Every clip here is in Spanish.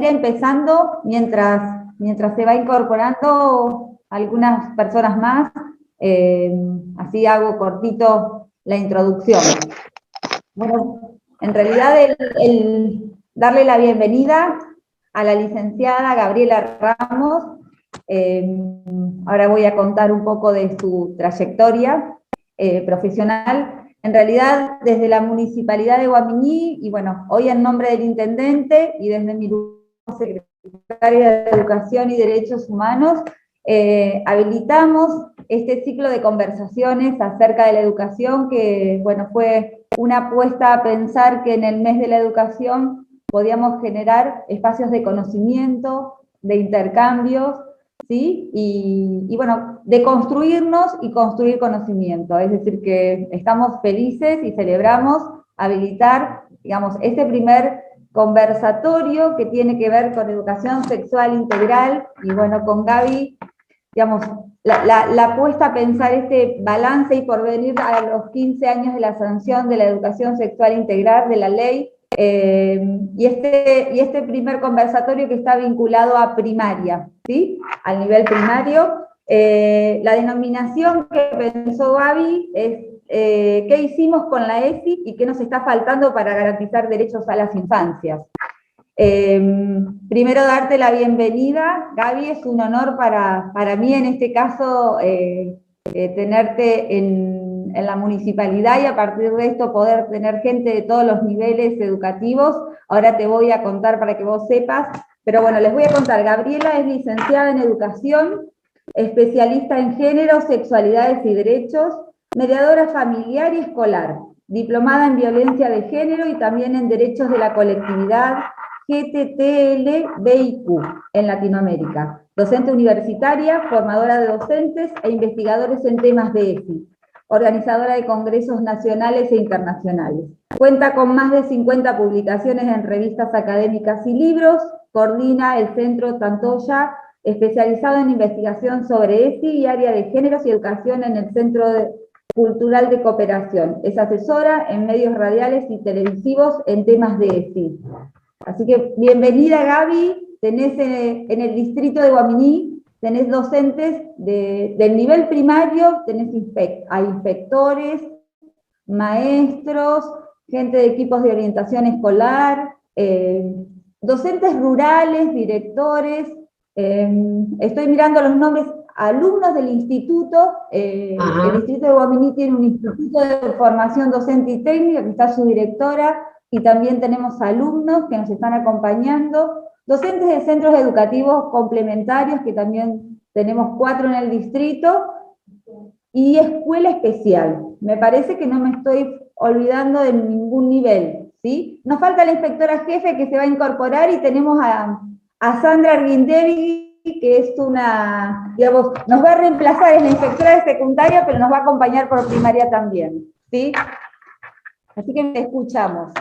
ir empezando mientras se va incorporando algunas personas más, así hago cortito la introducción. Bueno, en realidad el darle la bienvenida a la licenciada Gabriela Ramos. Ahora voy a contar un poco de su trayectoria profesional. En realidad, desde la Municipalidad de Guaminí, y bueno, hoy en nombre del Intendente y desde mi lugar como secretaria de Educación y Derechos Humanos, habilitamos este ciclo de conversaciones acerca de la educación, que bueno, fue una apuesta a pensar que en el mes de la educación podíamos generar espacios de conocimiento, de intercambios, ¿sí? Y bueno, de construirnos y construir conocimiento. Es decir, que estamos felices y celebramos habilitar, digamos, este primer conversatorio que tiene que ver con educación sexual integral, y bueno, con Gaby, digamos, la apuesta a pensar este balance y porvenir a los 15 años de la sanción de la educación sexual integral de la ley, y este primer conversatorio que está vinculado a primaria, ¿sí? Al nivel primario. La denominación que pensó Gaby es ¿qué hicimos con la ESI y qué nos está faltando para garantizar derechos a las infancias? Primero darte la bienvenida, Gaby. Es un honor para mí en este caso tenerte en la municipalidad, y a partir de esto poder tener gente de todos los niveles educativos. Ahora te voy a contar para que vos sepas, pero bueno, les voy a contar. Gabriela es licenciada en Educación, especialista en género, sexualidades y derechos, mediadora familiar y escolar, diplomada en violencia de género y también en derechos de la colectividad LGTBIQ en Latinoamérica, docente universitaria, formadora de docentes e investigadores en temas de ESI, organizadora de congresos nacionales e internacionales. Cuenta con más de 50 publicaciones en revistas académicas y libros, coordina el Centro Tantoya, especializado en investigación sobre ESI y área de géneros y educación en el Centro Cultural de Cooperación. Es asesora en medios radiales y televisivos en temas de ESI. Así que bienvenida, Gaby. Tenés en el distrito de Guaminí, tenés docentes del nivel primario, hay inspectores, maestros, gente de equipos de orientación escolar, docentes rurales, directores, estoy mirando los nombres, alumnos del instituto. El distrito de Guaminí tiene un instituto de formación docente y técnica, que está su directora, y también tenemos alumnos que nos están acompañando, docentes de centros educativos complementarios, que también tenemos 4 en el distrito, y escuela especial. Me parece que no me estoy olvidando de ningún nivel, ¿sí? Nos falta la inspectora jefe, que se va a incorporar, y tenemos a Sandra Arguindegui, que es una, digamos, nos va a reemplazar, es la inspectora de secundaria, pero nos va a acompañar por primaria también, ¿sí? Así que te escuchamos.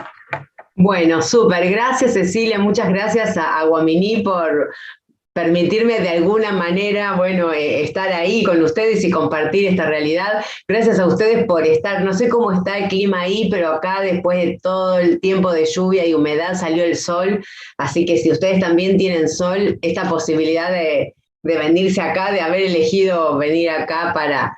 Bueno, súper, gracias Cecilia, muchas gracias a Guaminí por permitirme de alguna manera, bueno, estar ahí con ustedes y compartir esta realidad. Gracias a ustedes por estar. No sé cómo está el clima ahí, pero acá después de todo el tiempo de lluvia y humedad salió el sol, así que si ustedes también tienen sol, esta posibilidad de venirse acá, de haber elegido venir acá para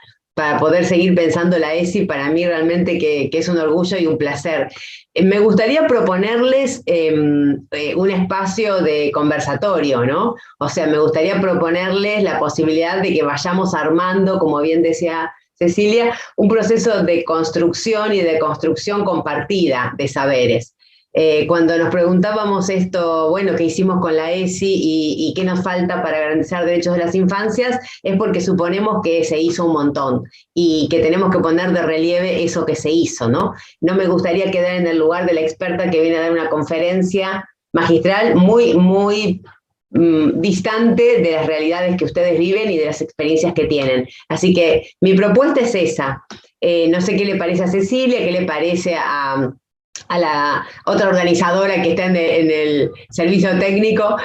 poder seguir pensando la ESI, para mí realmente que es un orgullo y un placer. Me gustaría proponerles un espacio de conversatorio, ¿no? O sea, me gustaría proponerles la posibilidad de que vayamos armando, como bien decía Cecilia, un proceso de construcción y de construcción compartida de saberes. Cuando nos preguntábamos esto, bueno, ¿qué hicimos con la ESI y qué nos falta para garantizar derechos de las infancias? Es porque suponemos que se hizo un montón y que tenemos que poner de relieve eso que se hizo, ¿no? No me gustaría quedar en el lugar de la experta que viene a dar una conferencia magistral muy distante de las realidades que ustedes viven y de las experiencias que tienen. Así que mi propuesta es esa. No sé qué le parece a Cecilia, qué le parece a la otra organizadora que está en el servicio técnico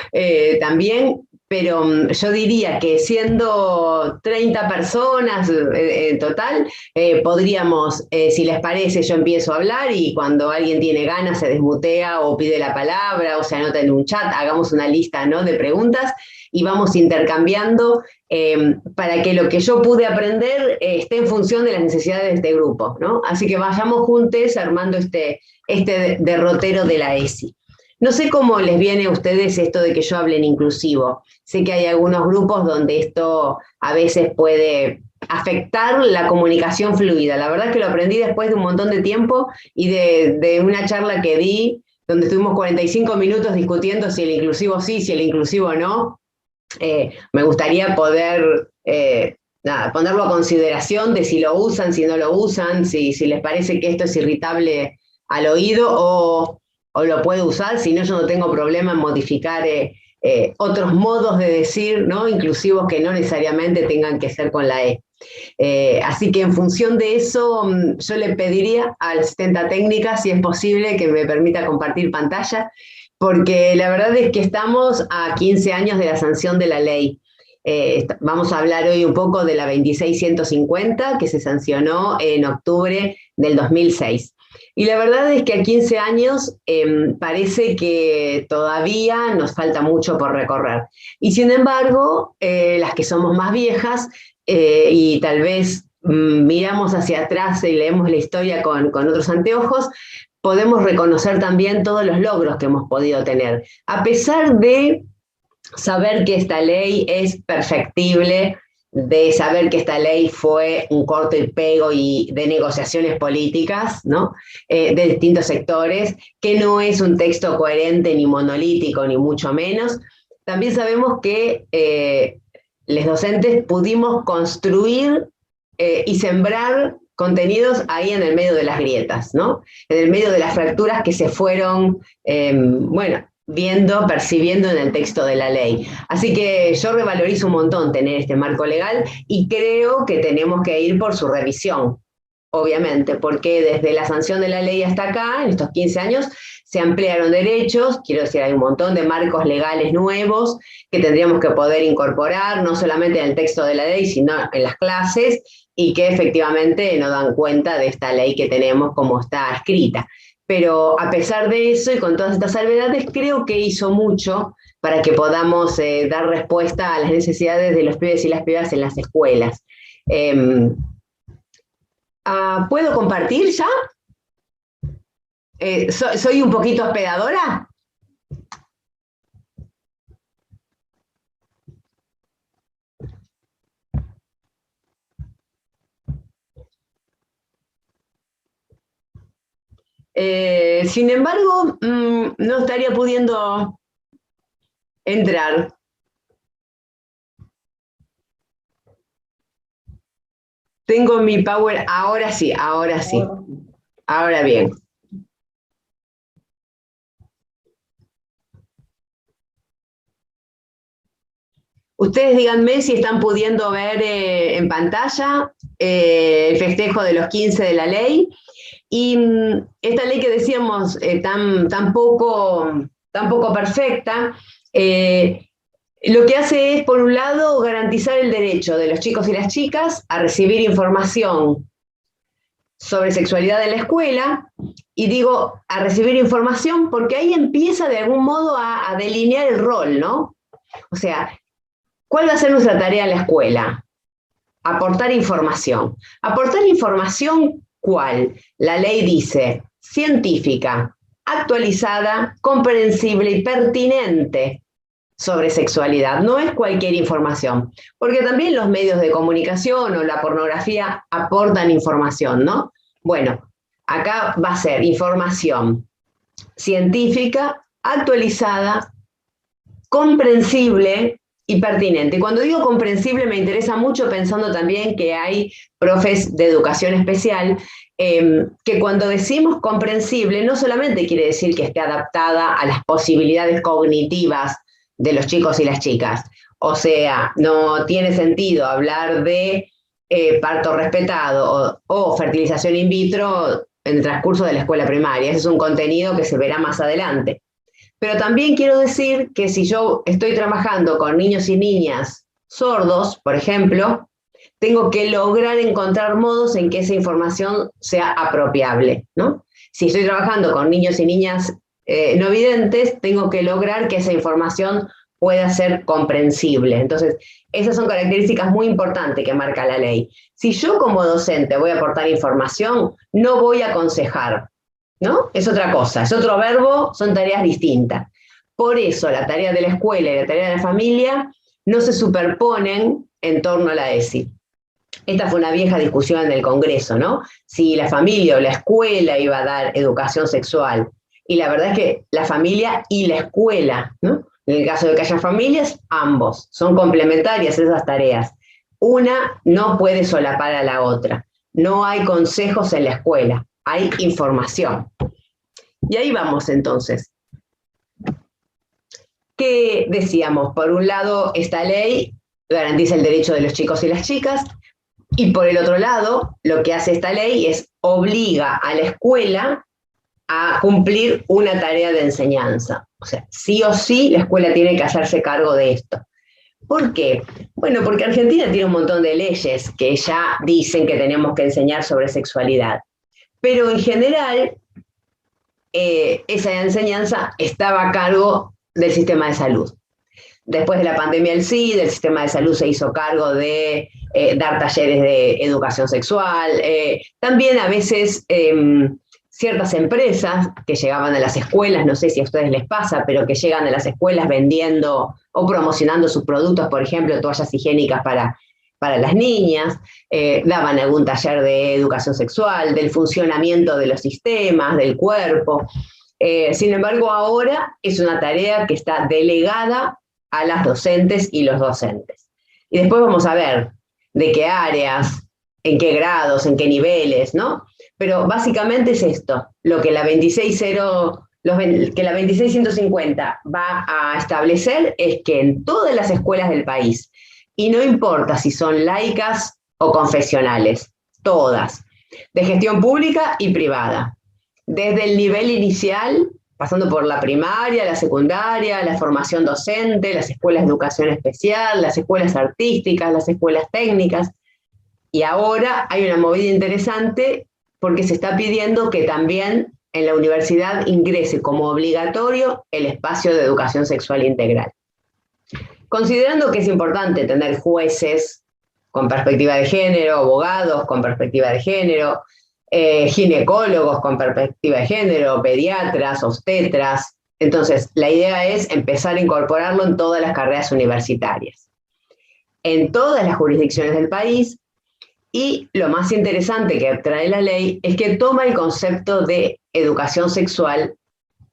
también, pero yo diría que siendo 30 personas en total, podríamos, si les parece, yo empiezo a hablar y cuando alguien tiene ganas se desmutea o pide la palabra o se anota en un chat, hagamos una lista, ¿no?, de preguntas y vamos intercambiando para que lo que yo pude aprender esté en función de las necesidades de este grupo, ¿no? Así que vayamos juntos armando este derrotero de la ESI. No sé cómo les viene a ustedes esto de que yo hable en inclusivo. Sé que hay algunos grupos donde esto a veces puede afectar la comunicación fluida. La verdad es que lo aprendí después de un montón de tiempo y de una charla que di, donde estuvimos 45 minutos discutiendo si el inclusivo sí, si el inclusivo no. Me gustaría poder ponerlo a consideración de si lo usan, si no lo usan, si les parece que esto es irritable al oído o lo puedo usar, si no yo no tengo problema en modificar otros modos de decir, ¿no?, inclusivos que no necesariamente tengan que ser con la E. Así que en función de eso, yo le pediría a la asistenta técnica, si es posible, que me permita compartir pantalla, porque la verdad es que estamos a 15 años de la sanción de la ley. Vamos a hablar hoy un poco de la 26150, que se sancionó en octubre del 2006. Y la verdad es que a 15 años parece que todavía nos falta mucho por recorrer. Y sin embargo, las que somos más viejas y tal vez miramos hacia atrás y leemos la historia con otros anteojos, podemos reconocer también todos los logros que hemos podido tener. A pesar de saber que esta ley es perfectible, de saber que esta ley fue un corto y pego y de negociaciones políticas, ¿no?, de distintos sectores, que no es un texto coherente ni monolítico, ni mucho menos. También sabemos que los docentes pudimos construir y sembrar contenidos ahí en el medio de las grietas, ¿no?, en el medio de las fracturas que se fueron, percibiendo en el texto de la ley. Así que yo revalorizo un montón tener este marco legal y creo que tenemos que ir por su revisión, obviamente, porque desde la sanción de la ley hasta acá, en estos 15 años, se ampliaron derechos, quiero decir, hay un montón de marcos legales nuevos que tendríamos que poder incorporar, no solamente en el texto de la ley, sino en las clases, y que efectivamente no dan cuenta de esta ley que tenemos como está escrita. Pero a pesar de eso y con todas estas salvedades, creo que hizo mucho para que podamos dar respuesta a las necesidades de los pibes y las pibas en las escuelas. ¿Puedo compartir ya? ¿Soy un poquito hospedadora? Sin embargo, no estaría pudiendo entrar. Tengo mi power, ahora sí, ahora sí. Ahora bien. Ustedes díganme si están pudiendo ver en pantalla el festejo de los 15 de la ley. Y esta ley que decíamos tan poco perfecta, lo que hace es, por un lado, garantizar el derecho de los chicos y las chicas a recibir información sobre sexualidad en la escuela, y digo a recibir información porque ahí empieza de algún modo a delinear el rol, ¿no? O sea, ¿cuál va a ser nuestra tarea en la escuela? Aportar información. ¿Aportar información cuál? La ley dice científica, actualizada, comprensible y pertinente sobre sexualidad. No es cualquier información, porque también los medios de comunicación o la pornografía aportan información, ¿no? Bueno, acá va a ser información científica, actualizada, comprensible y pertinente. Cuando digo comprensible me interesa mucho pensando también que hay profes de educación especial que cuando decimos comprensible no solamente quiere decir que esté adaptada a las posibilidades cognitivas de los chicos y las chicas. O sea, no tiene sentido hablar de parto respetado o fertilización in vitro en el transcurso de la escuela primaria. Ese es un contenido que se verá más adelante. Pero también quiero decir que si yo estoy trabajando con niños y niñas sordos, por ejemplo, tengo que lograr encontrar modos en que esa información sea apropiable, ¿no? Si estoy trabajando con niños y niñas no videntes, tengo que lograr que esa información pueda ser comprensible. Entonces, esas son características muy importantes que marca la ley. Si yo como docente voy a aportar información, no voy a aconsejar, ¿no? Es otra cosa, es otro verbo, son tareas distintas. Por eso la tarea de la escuela y la tarea de la familia no se superponen en torno a la ESI. Esta fue una vieja discusión en el Congreso, ¿no? Si la familia o la escuela iba a dar educación sexual. Y la verdad es que la familia y la escuela, ¿no? En el caso de que haya familias, ambos. Son complementarias esas tareas. Una no puede solapar a la otra. No hay consejos en la escuela, hay información. Y ahí vamos entonces. ¿Qué decíamos? Por un lado, esta ley garantiza el derecho de los chicos y las chicas, y por el otro lado, lo que hace esta ley es obliga a la escuela a cumplir una tarea de enseñanza. O sea, sí o sí la escuela tiene que hacerse cargo de esto. ¿Por qué? Bueno, porque Argentina tiene un montón de leyes que ya dicen que tenemos que enseñar sobre sexualidad. Pero en general, esa enseñanza estaba a cargo del sistema de salud. Después de la pandemia del SIDA, el sistema de salud se hizo cargo de dar talleres de educación sexual. También a veces ciertas empresas que llegaban a las escuelas, no sé si a ustedes les pasa, pero que llegan a las escuelas vendiendo o promocionando sus productos, por ejemplo, toallas higiénicas para las niñas, daban algún taller de educación sexual, del funcionamiento de los sistemas, del cuerpo. Sin embargo, ahora es una tarea que está delegada a las docentes y los docentes. Y después vamos a ver de qué áreas, en qué grados, en qué niveles, ¿no? Pero básicamente es esto, lo que la 26150 va a establecer es que en todas las escuelas del país, y no importa si son laicas o confesionales, todas, de gestión pública y privada, desde el nivel inicial, pasando por la primaria, la secundaria, la formación docente, las escuelas de educación especial, las escuelas artísticas, las escuelas técnicas, y ahora hay una movida interesante porque se está pidiendo que también en la universidad ingrese como obligatorio el espacio de educación sexual integral. Considerando que es importante tener jueces con perspectiva de género, abogados con perspectiva de género, ginecólogos con perspectiva de género, pediatras, obstetras, entonces la idea es empezar a incorporarlo en todas las carreras universitarias, en todas las jurisdicciones del país. Y lo más interesante que trae la ley es que toma el concepto de educación sexual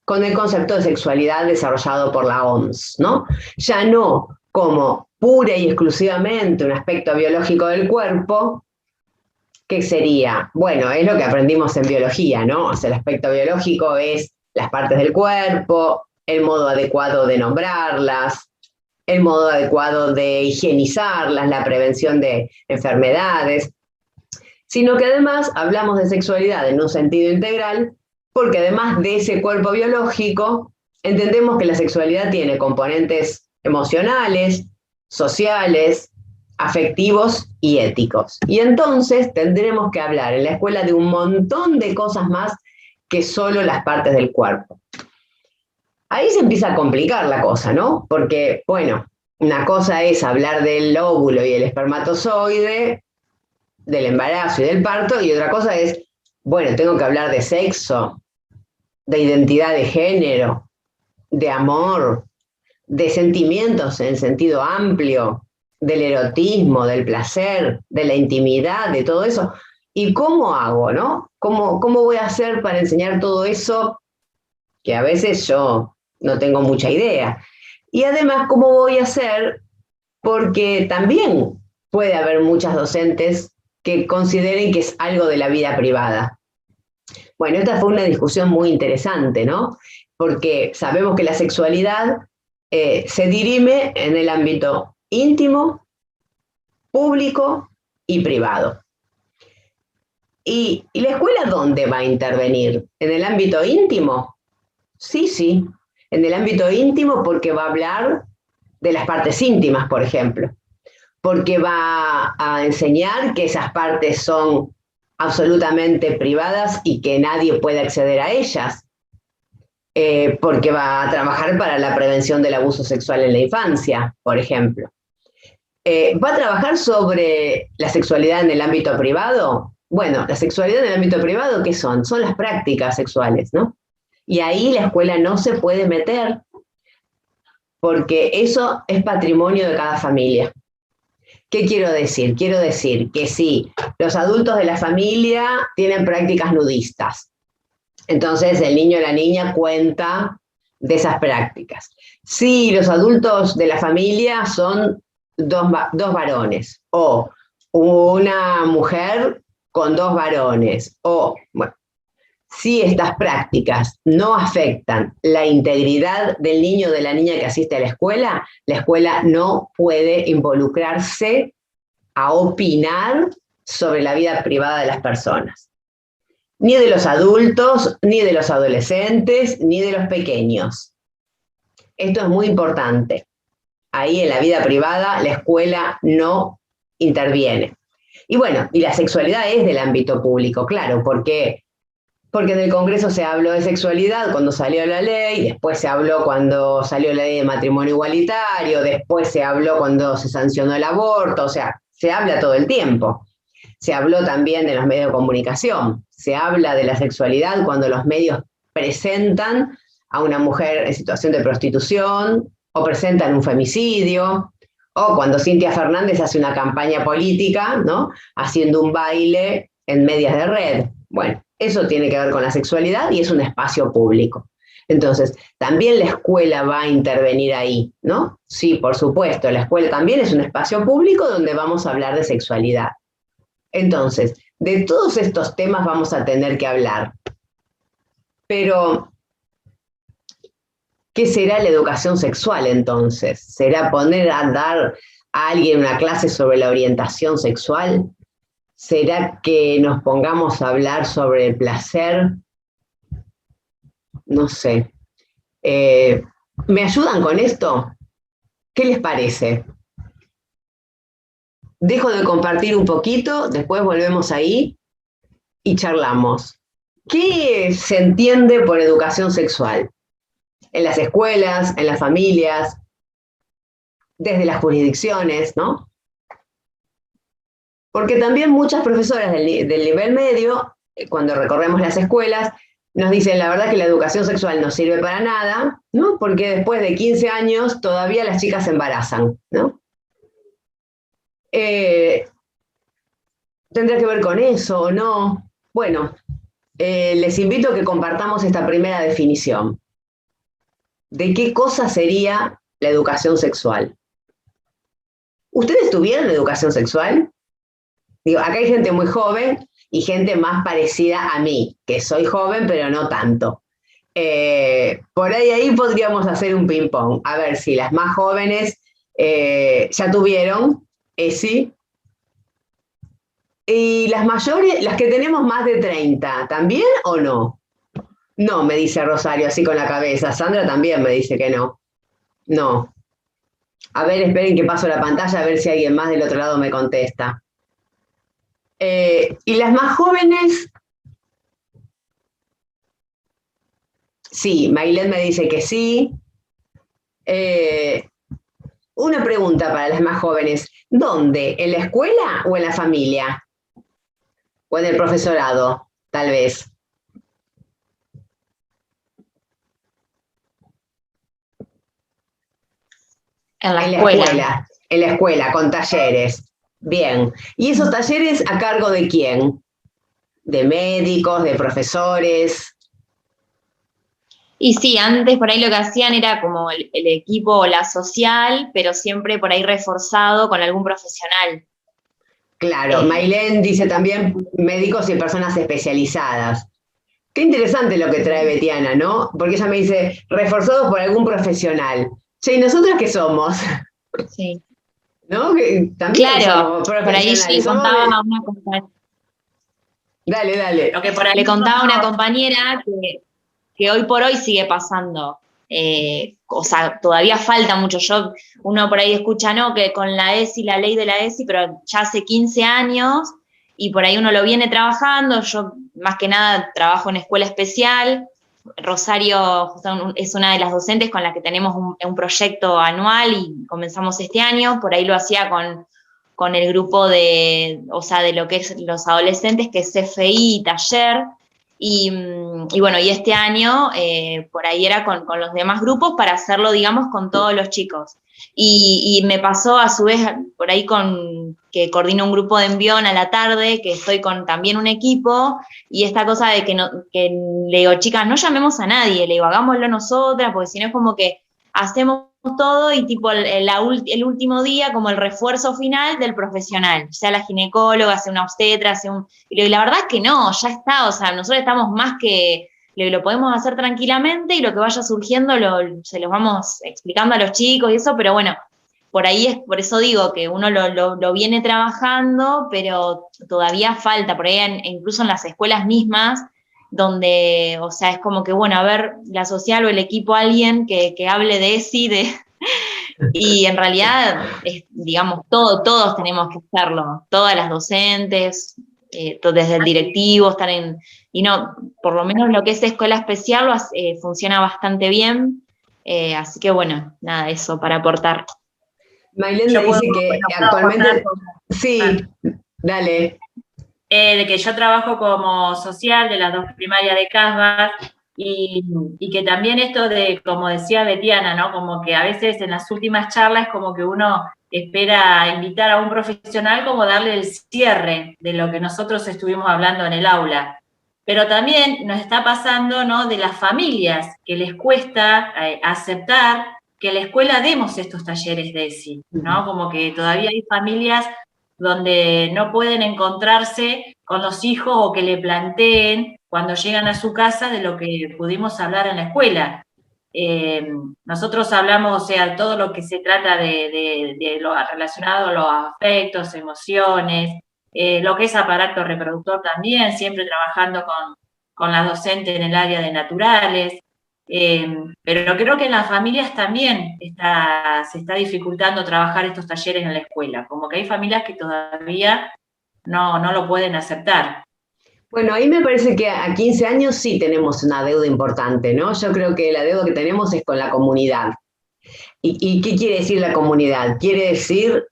con el concepto de sexualidad desarrollado por la OMS, ¿no? Ya no como pura y exclusivamente un aspecto biológico del cuerpo, que sería, bueno, es lo que aprendimos en biología, ¿no? O sea, el aspecto biológico es las partes del cuerpo, el modo adecuado de nombrarlas, el modo adecuado de higienizarlas, la prevención de enfermedades, sino que además hablamos de sexualidad en un sentido integral, porque además de ese cuerpo biológico, entendemos que la sexualidad tiene componentes emocionales, sociales, afectivos y éticos. Y entonces tendremos que hablar en la escuela de un montón de cosas más que solo las partes del cuerpo. Ahí se empieza a complicar la cosa, ¿no? Porque, bueno, una cosa es hablar del óvulo y el espermatozoide, del embarazo y del parto, y otra cosa es, bueno, tengo que hablar de sexo, de identidad de género, de amor, de sentimientos en sentido amplio, del erotismo, del placer, de la intimidad, de todo eso. ¿Y cómo hago, no? ¿Cómo voy a hacer para enseñar todo eso que a veces yo no tengo mucha idea? Y además, ¿cómo voy a hacer? Porque también puede haber muchas docentes que consideren que es algo de la vida privada. Bueno, esta fue una discusión muy interesante, ¿no? Porque sabemos que la sexualidad se dirime en el ámbito íntimo, público y privado. ¿Y la escuela dónde va a intervenir? ¿En el ámbito íntimo? Sí. En el ámbito íntimo porque va a hablar de las partes íntimas, por ejemplo, porque va a enseñar que esas partes son absolutamente privadas y que nadie puede acceder a ellas, porque va a trabajar para la prevención del abuso sexual en la infancia, por ejemplo. ¿Va a trabajar sobre la sexualidad en el ámbito privado? Bueno, la sexualidad en el ámbito privado, ¿qué son? Son las prácticas sexuales, ¿no? Y ahí la escuela no se puede meter, porque eso es patrimonio de cada familia. ¿Qué quiero decir? Quiero decir que si los adultos de la familia tienen prácticas nudistas, entonces el niño o la niña cuenta de esas prácticas. Si los adultos de la familia son dos varones, o una mujer con dos varones, o, bueno, si estas prácticas no afectan la integridad del niño o de la niña que asiste a la escuela no puede involucrarse a opinar sobre la vida privada de las personas. Ni de los adultos, ni de los adolescentes, ni de los pequeños. Esto es muy importante. Ahí en la vida privada la escuela no interviene. Y bueno, y la sexualidad es del ámbito público, claro, porque en el Congreso se habló de sexualidad cuando salió la ley, después se habló cuando salió la ley de matrimonio igualitario, después se habló cuando se sancionó el aborto, o sea, se habla todo el tiempo. Se habló también de los medios de comunicación, se habla de la sexualidad cuando los medios presentan a una mujer en situación de prostitución, o presentan un femicidio, o cuando Cintia Fernández hace una campaña política, ¿no? Haciendo un baile en medias de red. Bueno, eso tiene que ver con la sexualidad y es un espacio público. Entonces, también la escuela va a intervenir ahí, ¿no? Sí, por supuesto, la escuela también es un espacio público donde vamos a hablar de sexualidad. Entonces, de todos estos temas vamos a tener que hablar. Pero, ¿qué será la educación sexual entonces? ¿Será poner a dar a alguien una clase sobre la orientación sexual? ¿Será que nos pongamos a hablar sobre el placer? No sé. ¿Me ayudan con esto? ¿Qué les parece? Dejo de compartir un poquito, después volvemos ahí y charlamos. ¿Qué se entiende por educación sexual? En las escuelas, en las familias, desde las jurisdicciones, ¿no? Porque también muchas profesoras del nivel medio, cuando recorremos las escuelas, nos dicen la verdad que la educación sexual no sirve para nada, ¿no? Porque después de 15 años todavía las chicas se embarazan, ¿no? ¿Tendrá que ver con eso o no? Bueno, les invito a que compartamos esta primera definición. ¿De qué cosa sería la educación sexual? ¿Ustedes tuvieron educación sexual? Digo, acá hay gente muy joven y gente más parecida a mí, que soy joven, pero no tanto. Por ahí podríamos hacer un ping-pong. A ver si las más jóvenes ya tuvieron, sí. Y las mayores, las que tenemos más de 30, ¿también o no? No, me dice Rosario así con la cabeza. Sandra también me dice que no. No. A ver, esperen que paso la pantalla a ver si alguien más del otro lado me contesta. Y las más jóvenes, sí, Maylen me dice que sí. Una pregunta para las más jóvenes, ¿dónde? ¿En la escuela o en la familia? ¿O en el profesorado, tal vez? En la escuela. En la escuela, con talleres. Bien. ¿Y esos talleres a cargo de quién? ¿De médicos, de profesores? Y sí, antes por ahí lo que hacían era como el equipo o la social, pero siempre por ahí reforzado con algún profesional. Claro, Maylen dice también médicos y personas especializadas. Qué interesante lo que trae Betiana, ¿no? Porque ella me dice, reforzados por algún profesional. Che, ¿y nosotras qué somos? Sí. ¿No? Que también claro, por ahí yo le contaba a una compañera. Dale. Lo que por ahí le contaba a una compañera que hoy por hoy sigue pasando. o sea, todavía falta mucho. Uno por ahí escucha, ¿no?, que con la ESI, la ley de la ESI, pero ya hace 15 años, y por ahí uno lo viene trabajando. Yo, más que nada, trabajo en escuela especial. Rosario es una de las docentes con la que tenemos un proyecto anual y comenzamos este año. Por ahí lo hacía con el grupo de lo que es los adolescentes, que es CFI y taller. Y bueno, y este año por ahí era con los demás grupos para hacerlo, digamos, con todos los chicos. Y me pasó a su vez por ahí que coordino un grupo de envión a la tarde, que estoy con también un equipo, y esta cosa de que le digo, chicas, no llamemos a nadie, le digo, hagámoslo nosotras, porque si no es como que hacemos todo y tipo el último día como el refuerzo final del profesional, sea la ginecóloga, sea una obstetra, y la verdad es que no, ya está, o sea, nosotros estamos más que, lo podemos hacer tranquilamente y lo que vaya surgiendo se los vamos explicando a los chicos y eso, pero bueno, por eso digo que uno lo viene trabajando, pero todavía falta, por ahí incluso en las escuelas mismas, donde, o sea, es como que, bueno, a ver, la social o el equipo, alguien que hable de ESI, y en realidad, digamos, todos tenemos que hacerlo, todas las docentes, desde el directivo, y no, por lo menos lo que es escuela especial funciona bastante bien, así que bueno, nada, eso para aportar. Mailén me dice que actualmente... Sí, dale. De que yo trabajo como social de las 2 primarias de Casbah, y que también esto de, como decía Betiana, ¿no?, como que a veces en las últimas charlas como que uno espera invitar a un profesional como darle el cierre de lo que nosotros estuvimos hablando en el aula. Pero también nos está pasando, ¿no?, de las familias, que les cuesta aceptar que en la escuela demos estos talleres de ESI, ¿no? Como que todavía hay familias donde no pueden encontrarse con los hijos o que le planteen cuando llegan a su casa de lo que pudimos hablar en la escuela. Nosotros hablamos, o sea, todo lo que se trata de lo relacionado a los afectos, emociones, lo que es aparato reproductor también, siempre trabajando con las docentes en el área de naturales. Pero creo que en las familias también se está dificultando trabajar estos talleres en la escuela, como que hay familias que todavía no lo pueden aceptar. Bueno, ahí me parece que a 15 años sí tenemos una deuda importante, ¿no? Yo creo que la deuda que tenemos es con la comunidad. ¿Y qué quiere decir la comunidad? Quiere decir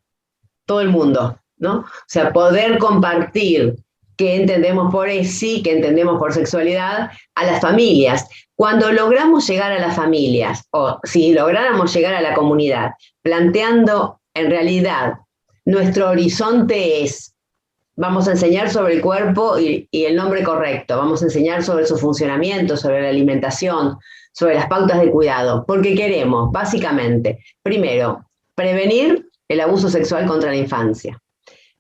todo el mundo, ¿no? O sea, poder compartir qué entendemos por ESI, qué entendemos por sexualidad, a las familias. Cuando logramos llegar a las familias, o si lográramos llegar a la comunidad, planteando en realidad nuestro horizonte es, vamos a enseñar sobre el cuerpo y el nombre correcto, vamos a enseñar sobre su funcionamiento, sobre la alimentación, sobre las pautas de cuidado, porque queremos, básicamente, primero, prevenir el abuso sexual contra la infancia.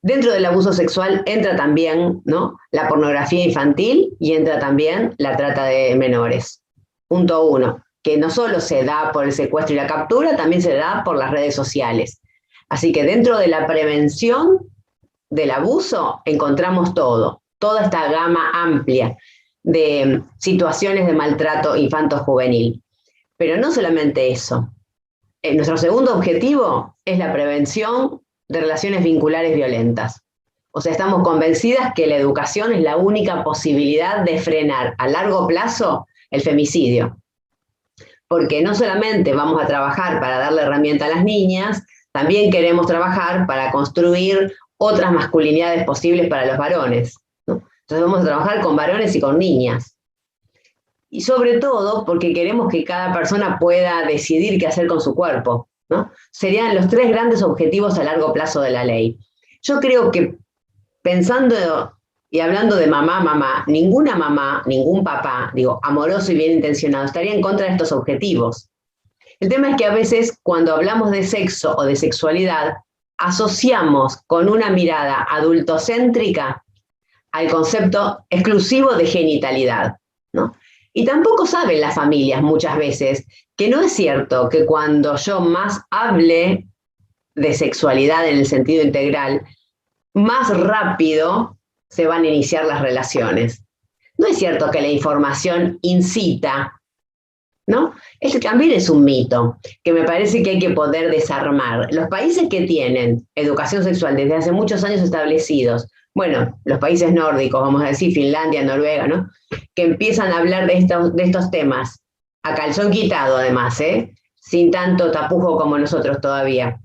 Dentro del abuso sexual entra también, ¿no?, la pornografía infantil y entra también la trata de menores. Punto 1, que no solo se da por el secuestro y la captura, también se da por las redes sociales. Así que dentro de la prevención del abuso encontramos toda esta gama amplia de situaciones de maltrato infanto-juvenil. Pero no solamente eso. Nuestro segundo objetivo es la prevención de relaciones vinculares violentas. O sea, estamos convencidas que la educación es la única posibilidad de frenar a largo plazo el femicidio. Porque no solamente vamos a trabajar para darle herramienta a las niñas, también queremos trabajar para construir otras masculinidades posibles para los varones, ¿no? Entonces vamos a trabajar con varones y con niñas. Y sobre todo porque queremos que cada persona pueda decidir qué hacer con su cuerpo, ¿no? Serían los 3 grandes objetivos a largo plazo de la ley. Yo creo que pensando y hablando de mamá, ninguna mamá, ningún papá, digo, amoroso y bien intencionado, estaría en contra de estos objetivos. El tema es que a veces cuando hablamos de sexo o de sexualidad, asociamos con una mirada adultocéntrica al concepto exclusivo de genitalidad, ¿no? Y tampoco saben las familias muchas veces que no es cierto que cuando yo más hable de sexualidad en el sentido integral, más rápido se van a iniciar las relaciones. No es cierto que la información incita, ¿no? Este también es un mito que me parece que hay que poder desarmar. Los países que tienen educación sexual desde hace muchos años establecidos, bueno, los países nórdicos, vamos a decir, Finlandia, Noruega, ¿no? Que empiezan a hablar de estos temas, a calzón quitado además, sin tanto tapujo como nosotros todavía.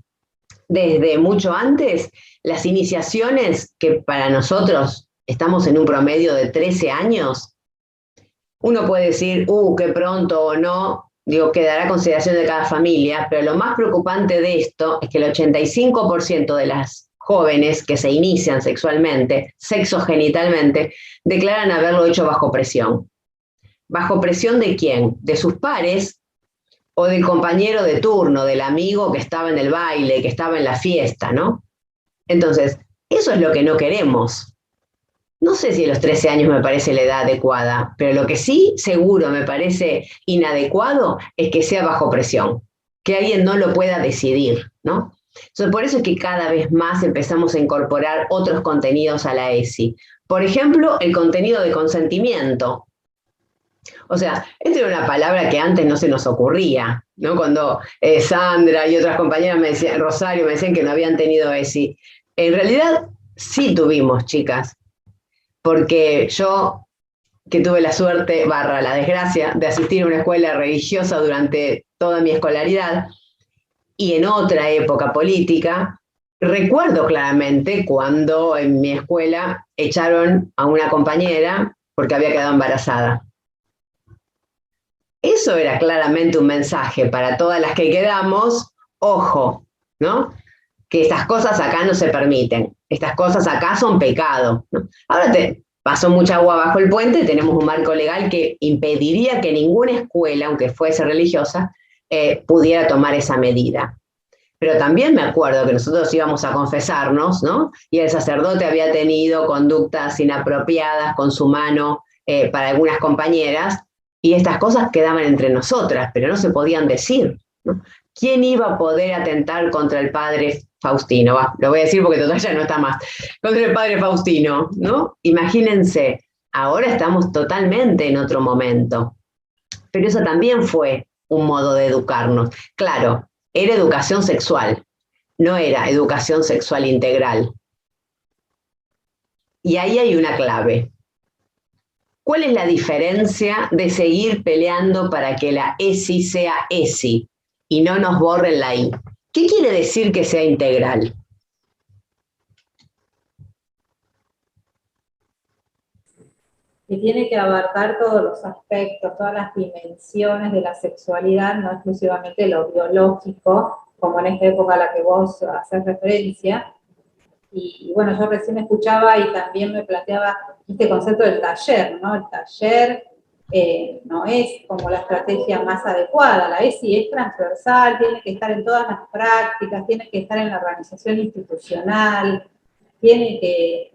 Desde mucho antes, las iniciaciones que para nosotros estamos en un promedio de 13 años, uno puede decir, qué pronto o no, digo, quedará a consideración de cada familia, pero lo más preocupante de esto es que el 85% de las jóvenes que se inician sexualmente, sexogenitalmente, declaran haberlo hecho bajo presión. ¿Bajo presión de quién? De sus pares o del compañero de turno, del amigo que estaba en el baile, que estaba en la fiesta, ¿no? Entonces, eso es lo que no queremos. No sé si a los 13 años me parece la edad adecuada, pero lo que sí seguro me parece inadecuado es que sea bajo presión, que alguien no lo pueda decidir, ¿no? Entonces, por eso es que cada vez más empezamos a incorporar otros contenidos a la ESI. Por ejemplo, el contenido de consentimiento. O sea, esta era una palabra que antes no se nos ocurría, ¿no? Cuando Sandra y otras compañeras me decían, Rosario, me decían que no habían tenido ESI. En realidad, sí tuvimos, chicas, porque yo, que tuve la suerte, la desgracia, de asistir a una escuela religiosa durante toda mi escolaridad, y en otra época política, recuerdo claramente cuando en mi escuela echaron a una compañera porque había quedado embarazada. Eso era claramente un mensaje para todas las que quedamos, ojo, ¿no? Que estas cosas acá no se permiten, estas cosas acá son pecado, ¿no? Ahora pasó mucha agua bajo el puente, tenemos un marco legal que impediría que ninguna escuela, aunque fuese religiosa, pudiera tomar esa medida. Pero también me acuerdo que nosotros íbamos a confesarnos, ¿no? Y el sacerdote había tenido conductas inapropiadas con su mano para algunas compañeras, y estas cosas quedaban entre nosotras, pero no se podían decir, ¿no? ¿Quién iba a poder atentar contra el padre Faustino? Lo voy a decir porque todavía no está más. Contra el padre Faustino, ¿no? Imagínense, ahora estamos totalmente en otro momento. Pero eso también fue un modo de educarnos. Claro, era educación sexual, no era educación sexual integral. Y ahí hay una clave. ¿Cuál es la diferencia de seguir peleando para que la ESI sea ESI y no nos borren la I? ¿Qué quiere decir que sea integral? Que tiene que abarcar todos los aspectos, todas las dimensiones de la sexualidad, no exclusivamente lo biológico, como en esta época a la que vos haces referencia. Y bueno, yo recién escuchaba y también me planteaba este concepto del taller, ¿no? El taller no es como la estrategia más adecuada, la ESI es transversal, tiene que estar en todas las prácticas, tiene que estar en la organización institucional, tiene que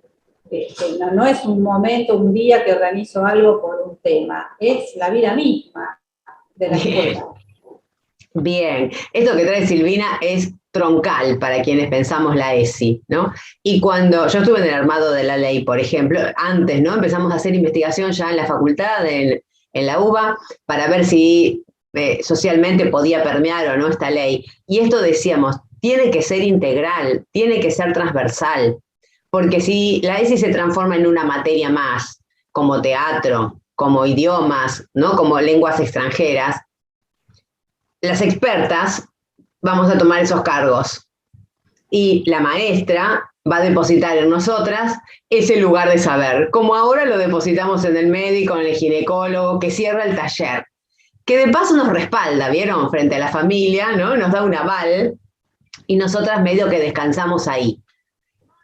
no es un momento, un día que organizo algo por un tema, es la vida misma de la escuela. Bien, esto que trae Silvina es troncal para quienes pensamos la ESI, ¿no? Y cuando yo estuve en el armado de la ley, por ejemplo, antes, ¿no? Empezamos a hacer investigación ya en la facultad, en la UBA, para ver si socialmente podía permear o no esta ley. Y esto decíamos, tiene que ser integral, tiene que ser transversal, porque si la ESI se transforma en una materia más, como teatro, como idiomas, ¿no? Como lenguas extranjeras, las expertas vamos a tomar esos cargos y la maestra va a depositar en nosotras ese lugar de saber, como ahora lo depositamos en el médico, en el ginecólogo, que cierra el taller, que de paso nos respalda, ¿vieron? Frente a la familia, ¿no? Nos da un aval y nosotras medio que descansamos ahí.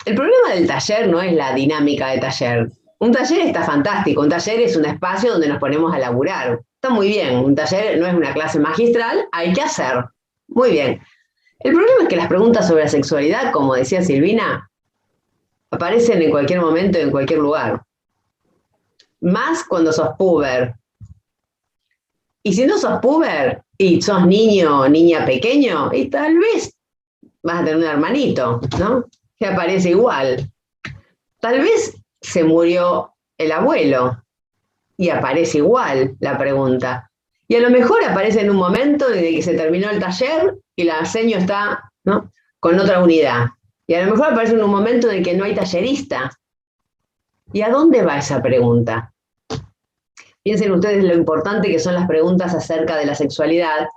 El problema del taller no es la dinámica de taller. Un taller está fantástico, un taller es un espacio donde nos ponemos a laburar. Está muy bien, un taller no es una clase magistral, hay que hacer. Muy bien. El problema es que las preguntas sobre la sexualidad, como decía Silvina, aparecen en cualquier momento y en cualquier lugar. Más cuando sos puber. Y si no sos puber y sos niño o niña pequeño, y tal vez vas a tener un hermanito, ¿no? Que aparece igual. Tal vez se murió el abuelo y aparece igual la pregunta. Y a lo mejor aparece en un momento de que se terminó el taller y la seño está, ¿no?, con otra unidad. Y a lo mejor aparece en un momento en que no hay tallerista. ¿Y a dónde va esa pregunta? Piensen ustedes lo importante que son las preguntas acerca de la sexualidad,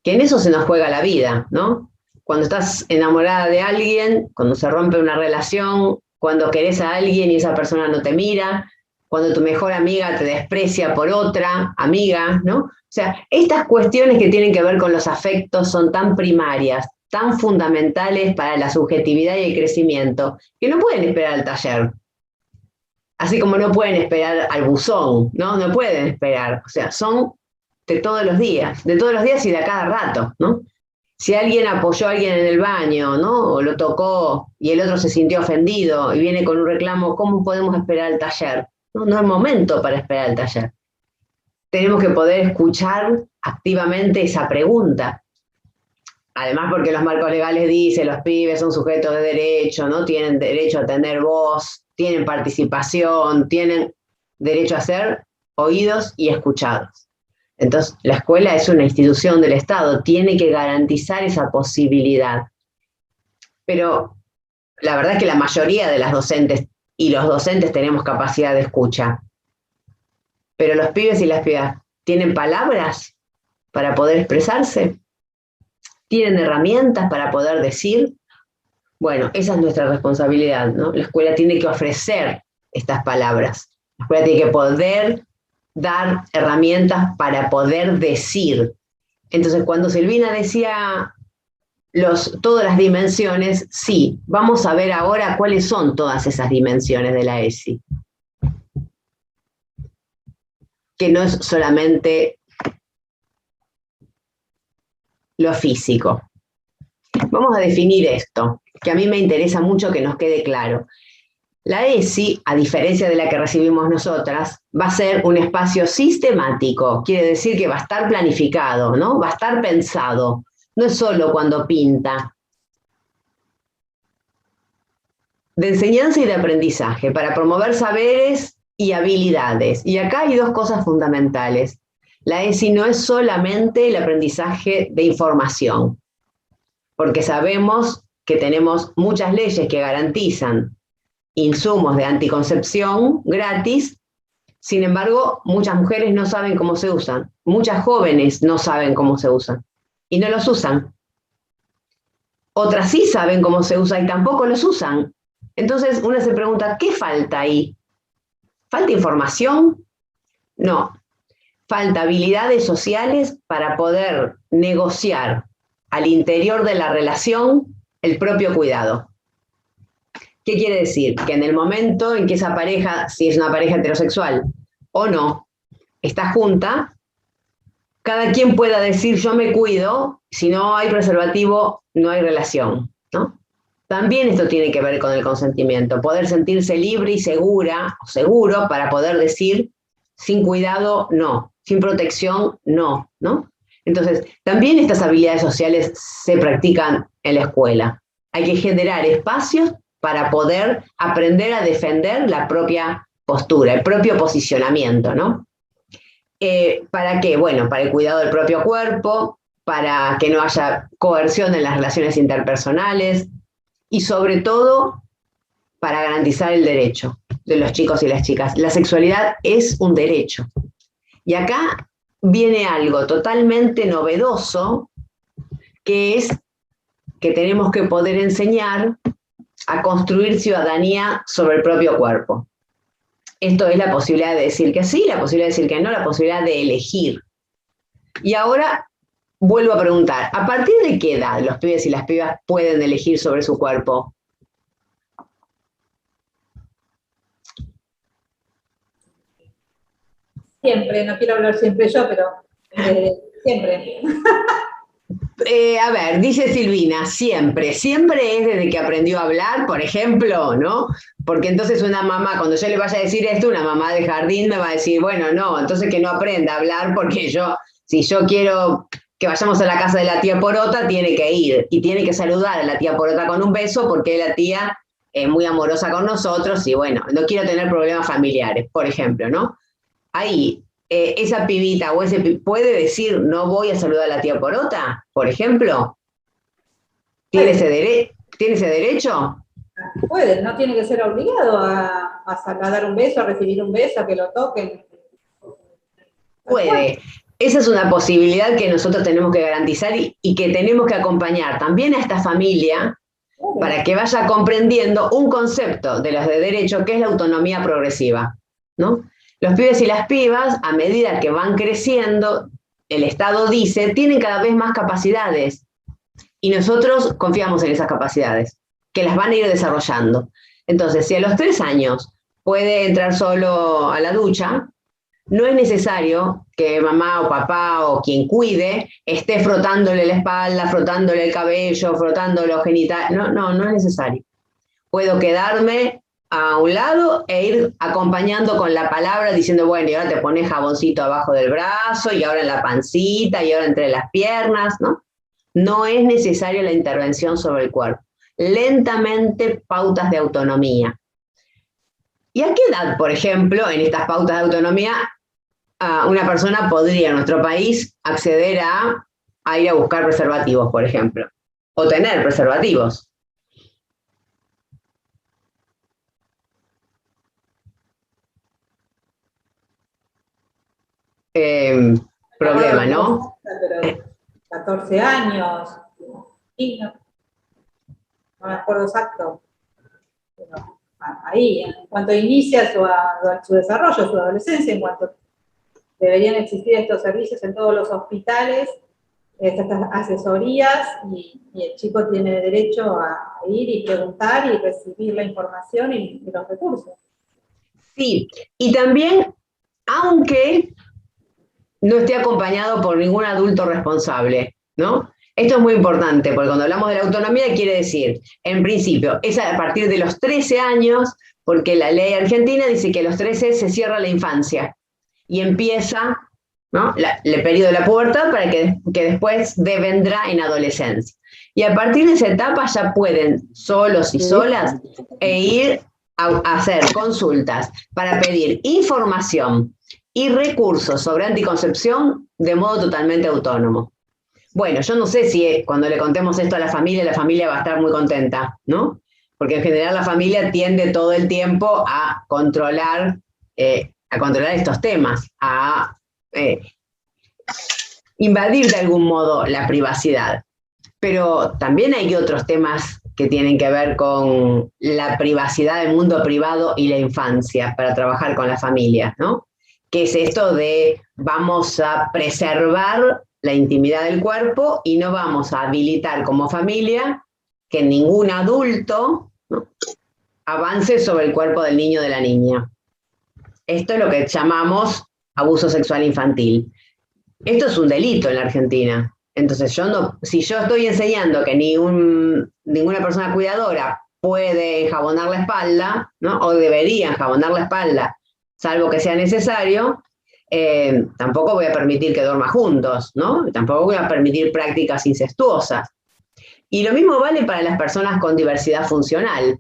que en eso se nos juega la vida, ¿no? Cuando estás enamorada de alguien, cuando se rompe una relación, cuando querés a alguien y esa persona no te mira, cuando tu mejor amiga te desprecia por otra amiga, ¿no? O sea, estas cuestiones que tienen que ver con los afectos son tan primarias, tan fundamentales para la subjetividad y el crecimiento, que no pueden esperar al taller. Así como no pueden esperar al buzón, ¿no? No pueden esperar. O sea, son de todos los días y de a cada rato, ¿no? Si alguien apoyó a alguien en el baño, ¿no?, o lo tocó y el otro se sintió ofendido y viene con un reclamo, ¿cómo podemos esperar el taller? No, no es momento para esperar el taller. Tenemos que poder escuchar activamente esa pregunta. Además, porque los marcos legales dicen, los pibes son sujetos de derecho, ¿no? Tienen derecho a tener voz, tienen participación, tienen derecho a ser oídos y escuchados. Entonces, la escuela es una institución del Estado, tiene que garantizar esa posibilidad. Pero la verdad es que la mayoría de las docentes y los docentes tenemos capacidad de escucha. Pero los pibes y las pibas, ¿tienen palabras para poder expresarse? ¿Tienen herramientas para poder decir? Bueno, esa es nuestra responsabilidad, ¿no? La escuela tiene que ofrecer estas palabras. La escuela tiene que poder dar herramientas para poder decir. Entonces, cuando Silvina decía todas las dimensiones, sí, vamos a ver ahora cuáles son todas esas dimensiones de la ESI. Que no es solamente lo físico. Vamos a definir esto, que a mí me interesa mucho que nos quede claro. La ESI, a diferencia de la que recibimos nosotras, va a ser un espacio sistemático, quiere decir que va a estar planificado, ¿no? Va a estar pensado, no es solo cuando pinta. De enseñanza y de aprendizaje, para promover saberes y habilidades. Y acá hay dos cosas fundamentales. La ESI no es solamente el aprendizaje de información, porque sabemos que tenemos muchas leyes que garantizan insumos de anticoncepción gratis, sin embargo, muchas mujeres no saben cómo se usan, muchas jóvenes no saben cómo se usan, y no los usan. Otras sí saben cómo se usa y tampoco los usan. Entonces uno se pregunta, ¿qué falta ahí? ¿Falta información? No. Falta habilidades sociales para poder negociar al interior de la relación el propio cuidado. ¿Qué quiere decir? Que en el momento en que esa pareja, si es una pareja heterosexual o no, está junta, cada quien pueda decir yo me cuido, si no hay preservativo, no hay relación, ¿no? También esto tiene que ver con el consentimiento, poder sentirse libre y segura, o seguro, para poder decir sin cuidado, no, sin protección, no, ¿no? Entonces, también estas habilidades sociales se practican en la escuela. Hay que generar espacios para poder aprender a defender la propia postura, el propio posicionamiento, ¿no? ¿Para qué? Bueno, para el cuidado del propio cuerpo, para que no haya coerción en las relaciones interpersonales y sobre todo para garantizar el derecho de los chicos y las chicas. La sexualidad es un derecho. Y acá viene algo totalmente novedoso, que es que tenemos que poder enseñar a construir ciudadanía sobre el propio cuerpo. Esto es la posibilidad de decir que sí, la posibilidad de decir que no, la posibilidad de elegir. Y ahora vuelvo a preguntar, ¿a partir de qué edad los pibes y las pibas pueden elegir sobre su cuerpo? Siempre, no quiero hablar siempre yo, pero siempre. A ver, dice Silvina, siempre es desde que aprendió a hablar, por ejemplo, ¿no? Porque entonces una mamá, cuando yo le vaya a decir esto, una mamá de jardín me va a decir, bueno, no, entonces que no aprenda a hablar porque si yo quiero que vayamos a la casa de la tía Porota, tiene que ir y tiene que saludar a la tía Porota con un beso porque la tía es muy amorosa con nosotros y bueno, no quiero tener problemas familiares, por ejemplo, ¿no? Ahí esa pibita o ese puede decir no voy a saludar a la tía Porota, por ejemplo? ¿Tiene ese derecho? Puede, no tiene que ser obligado a dar un beso, a recibir un beso, a que lo toquen. Puede. Esa es una posibilidad que nosotros tenemos que garantizar y que tenemos que acompañar también a esta familia para que vaya comprendiendo un concepto de los de derecho que es la autonomía progresiva, ¿no? Los pibes y las pibas, a medida que van creciendo, el Estado dice, tienen cada vez más capacidades y nosotros confiamos en esas capacidades, que las van a ir desarrollando. Entonces, si a los 3 años puede entrar solo a la ducha, no es necesario que mamá o papá o quien cuide esté frotándole la espalda, frotándole el cabello, frotándole los genitales. No es necesario. Puedo quedarme a un lado e ir acompañando con la palabra diciendo, bueno, y ahora te pones jaboncito abajo del brazo, y ahora en la pancita, y ahora entre las piernas, ¿no? No es necesaria la intervención sobre el cuerpo. Lentamente, pautas de autonomía. ¿Y a qué edad, por ejemplo, en estas pautas de autonomía, una persona podría en nuestro país acceder a ir a buscar preservativos, por ejemplo? O tener preservativos. Problema, ¿no? Pero 14 años, y no me acuerdo exacto. Pero ahí, en cuanto inicia su desarrollo, su adolescencia, en cuanto deberían existir estos servicios en todos los hospitales, estas asesorías, y el chico tiene derecho a ir y preguntar y recibir la información y los recursos. Sí, y también, aunque no esté acompañado por ningún adulto responsable, ¿no? Esto es muy importante, porque cuando hablamos de la autonomía quiere decir, en principio, es a partir de los 13 años, porque la ley argentina dice que a los 13 se cierra la infancia y empieza, ¿no?, el periodo de la pubertad para que después vendrá en adolescencia. Y a partir de esa etapa ya pueden, solos y solas, ir a hacer consultas para pedir información y recursos sobre anticoncepción de modo totalmente autónomo. Bueno, yo no sé si cuando le contemos esto a la familia va a estar muy contenta, ¿no? Porque en general la familia tiende todo el tiempo a controlar estos temas, a invadir de algún modo la privacidad. Pero también hay otros temas que tienen que ver con la privacidad del mundo privado y la infancia para trabajar con las familias, ¿no? Que es esto de vamos a preservar la intimidad del cuerpo y no vamos a habilitar como familia que ningún adulto, ¿no?, avance sobre el cuerpo del niño o de la niña. Esto es lo que llamamos abuso sexual infantil. Esto es un delito en la Argentina. Entonces, si yo estoy enseñando que ninguna persona cuidadora puede enjabonar la espalda, ¿no?, o debería enjabonar la espalda, salvo que sea necesario, tampoco voy a permitir que duerman juntos, ¿no? Tampoco voy a permitir prácticas incestuosas. Y lo mismo vale para las personas con diversidad funcional.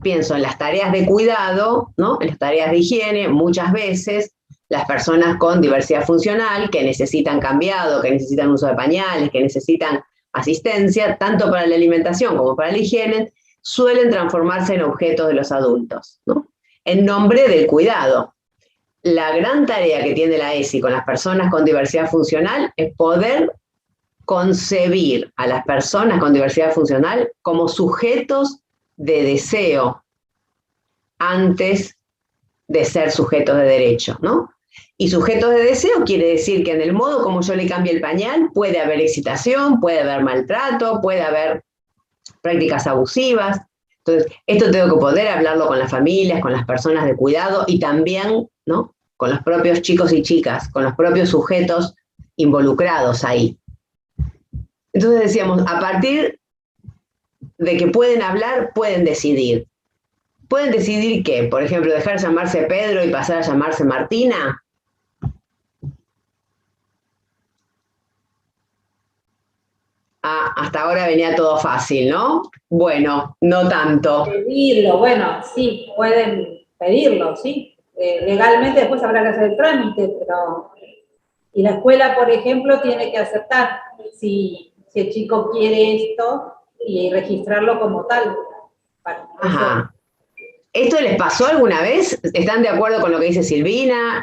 Pienso en las tareas de cuidado, ¿no?, en las tareas de higiene. Muchas veces las personas con diversidad funcional que necesitan cambiado, que necesitan uso de pañales, que necesitan asistencia, tanto para la alimentación como para la higiene, suelen transformarse en objetos de los adultos, ¿no?, en nombre del cuidado. La gran tarea que tiene la ESI con las personas con diversidad funcional es poder concebir a las personas con diversidad funcional como sujetos de deseo antes de ser sujetos de derecho, ¿no? Y sujetos de deseo quiere decir que en el modo como yo le cambie el pañal puede haber excitación, puede haber maltrato, puede haber prácticas abusivas. Entonces, esto tengo que poder hablarlo con las familias, con las personas de cuidado y también, ¿no?, con los propios chicos y chicas, con los propios sujetos involucrados ahí. Entonces decíamos, a partir de que pueden hablar, pueden decidir. ¿Pueden decidir qué? Por ejemplo, dejar de llamarse Pedro y pasar a llamarse Martina. Hasta ahora venía todo fácil, ¿no? Bueno, no tanto. Pedirlo, bueno, sí, pueden pedirlo, sí. legalmente después habrá que hacer el trámite, pero... Y la escuela, por ejemplo, tiene que aceptar si el chico quiere esto y registrarlo como tal. Ajá. ¿Esto les pasó alguna vez? ¿Están de acuerdo con lo que dice Silvina?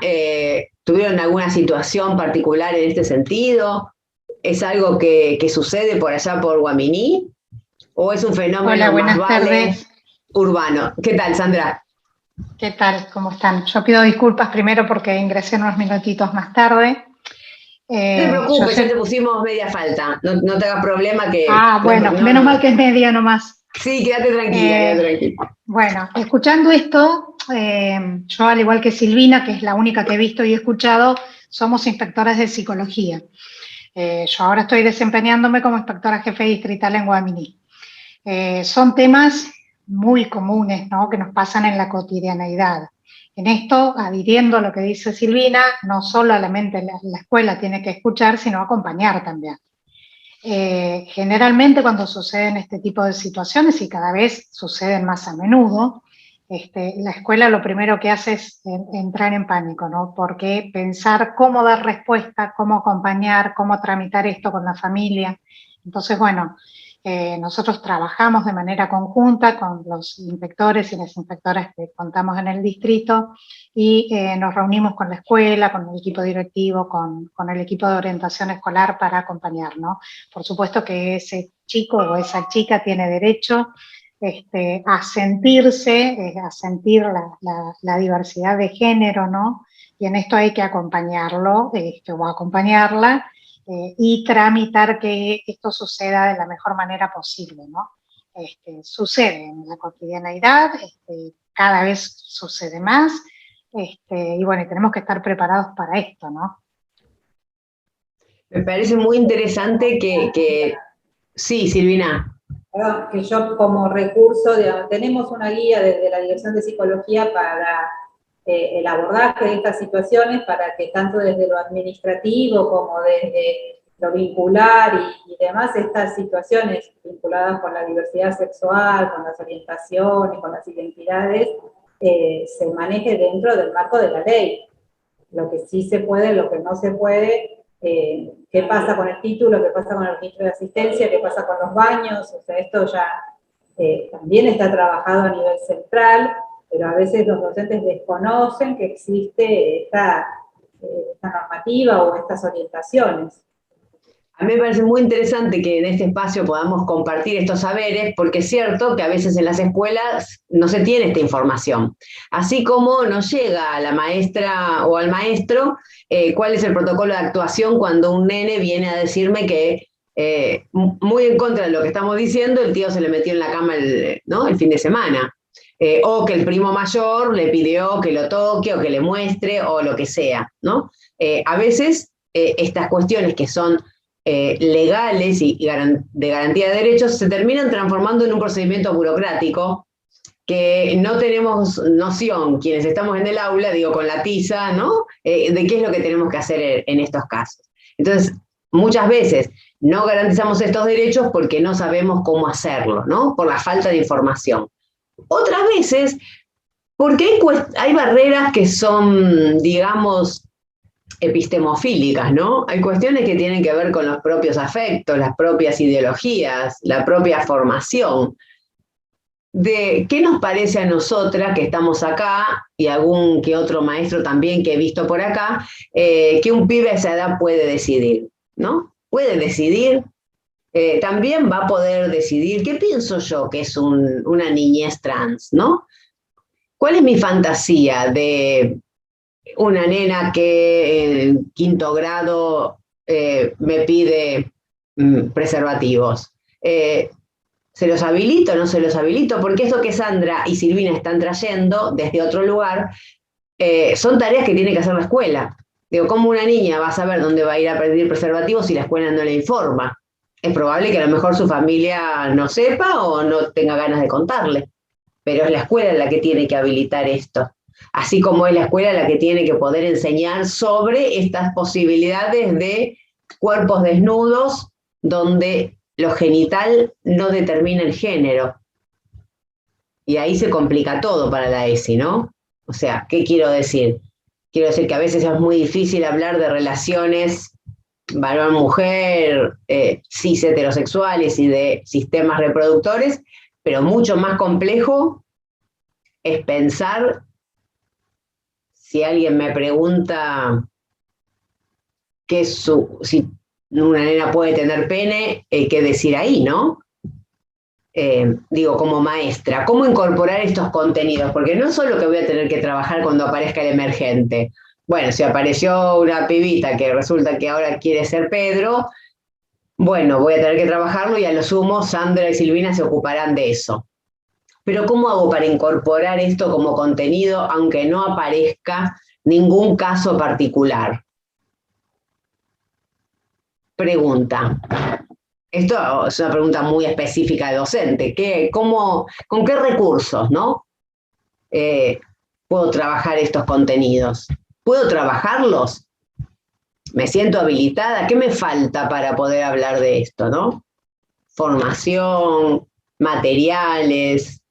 ¿Tuvieron alguna situación particular en este sentido? ¿Es algo que sucede por allá por Guaminí? ¿O es un fenómeno más tardes. Urbano? ¿Qué tal, Sandra? ¿Qué tal? ¿Cómo están? Yo pido disculpas primero porque ingresé unos minutitos más tarde. No te preocupes, ya te pusimos media falta. No te hagas problema que... bueno, menos mal que es media nomás. Sí, quédate tranquila, quédate tranquila. Bueno, escuchando esto, yo al igual que Silvina, que es la única que he visto y escuchado, somos inspectoras de psicología. Yo ahora estoy desempeñándome como inspectora jefe distrital en Guaminí. Son temas muy comunes, ¿no?, que nos pasan en la cotidianeidad. En esto, adhiriendo a lo que dice Silvina, no solamente la escuela tiene que escuchar, sino acompañar también. Generalmente cuando suceden este tipo de situaciones, y cada vez suceden más a menudo, la escuela lo primero que hace es entrar en pánico, ¿no? Porque pensar cómo dar respuesta, cómo acompañar, cómo tramitar esto con la familia. Entonces, bueno, nosotros trabajamos de manera conjunta con los inspectores y las inspectoras que contamos en el distrito y nos reunimos con la escuela, con el equipo directivo, con el equipo de orientación escolar para acompañar, ¿no? Por supuesto que ese chico o esa chica tiene derecho a sentirse, a sentir la diversidad de género, ¿no? Y en esto hay que acompañarlo o acompañarla, y tramitar que esto suceda de la mejor manera posible, ¿no? Sucede en la cotidianeidad, cada vez sucede más, y bueno, tenemos que estar preparados para esto, ¿no? Me parece muy interesante que... Sí, Silvina. Perdón, que yo como recurso, tenemos una guía desde la Dirección de Psicología para el abordaje de estas situaciones, para que tanto desde lo administrativo como desde lo vincular y demás, estas situaciones vinculadas con la diversidad sexual, con las orientaciones, con las identidades, se maneje dentro del marco de la ley. Lo que sí se puede, lo que no se puede, qué pasa con el título, qué pasa con el registro de asistencia, qué pasa con los baños, o sea, esto ya también está trabajado a nivel central, pero a veces los docentes desconocen que existe esta normativa o estas orientaciones. A mí me parece muy interesante que en este espacio podamos compartir estos saberes, porque es cierto que a veces en las escuelas no se tiene esta información. Así como nos llega a la maestra o al maestro cuál es el protocolo de actuación cuando un nene viene a decirme que, muy en contra de lo que estamos diciendo, el tío se le metió en la cama el fin de semana. O que el primo mayor le pidió que lo toque o que le muestre o lo que sea, ¿no? A veces estas cuestiones que son legales y de garantía de derechos se terminan transformando en un procedimiento burocrático que no tenemos noción, quienes estamos en el aula, digo, con la tiza, ¿no? De qué es lo que tenemos que hacer en estos casos. Entonces, muchas veces no garantizamos estos derechos porque no sabemos cómo hacerlo, ¿no? Por la falta de información. Otras veces, porque hay barreras que son, digamos, epistemofílicas, ¿no? Hay cuestiones que tienen que ver con los propios afectos, las propias ideologías, la propia formación. De qué nos parece a nosotras que estamos acá, y algún que otro maestro también que he visto por acá, que un pibe a esa edad puede decidir, ¿no? Puede decidir. También va a poder decidir, ¿qué pienso yo que es una niñez trans, ¿no? ¿Cuál es mi fantasía de una nena que en 5º grado me pide preservativos? ¿Se los habilito o no se los habilito? Porque esto que Sandra y Silvina están trayendo desde otro lugar son tareas que tiene que hacer la escuela. Digo, ¿cómo una niña va a saber dónde va a ir a pedir preservativos si la escuela no le informa? Es probable que a lo mejor su familia no sepa o no tenga ganas de contarle, pero es la escuela la que tiene que habilitar esto, así como es la escuela la que tiene que poder enseñar sobre estas posibilidades de cuerpos desnudos donde lo genital no determina el género. Y ahí se complica todo para la ESI, ¿no? O sea, ¿qué quiero decir? Quiero decir que a veces es muy difícil hablar de relaciones varón-mujer, cis heterosexuales y de sistemas reproductores, pero mucho más complejo es pensar, si alguien me pregunta si una nena puede tener pene, qué decir ahí, ¿no? Digo, como maestra, ¿cómo incorporar estos contenidos? Porque no es solo que voy a tener que trabajar cuando aparezca el emergente. Bueno, si apareció una pibita que resulta que ahora quiere ser Pedro, bueno, voy a tener que trabajarlo y a lo sumo Sandra y Silvina se ocuparán de eso. Pero ¿cómo hago para incorporar esto como contenido aunque no aparezca ningún caso particular? Pregunta. Esto es una pregunta muy específica de docente. ¿Con qué recursos, no? Puedo trabajar estos contenidos. ¿Puedo trabajarlos? ¿Me siento habilitada? ¿Qué me falta para poder hablar de esto, no? Formación, materiales,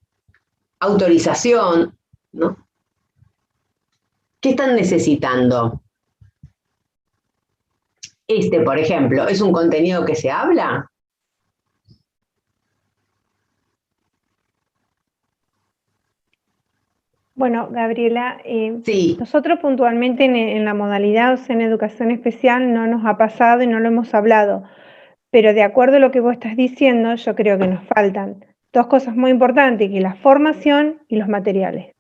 autorización, ¿no? ¿Qué están necesitando? Por ejemplo, ¿es un contenido que se habla? Bueno, Gabriela, Sí. nosotros puntualmente en la modalidad, o sea, en educación especial, no nos ha pasado y no lo hemos hablado, pero de acuerdo a lo que vos estás diciendo, yo creo que nos faltan dos cosas muy importantes, que es la formación y los materiales.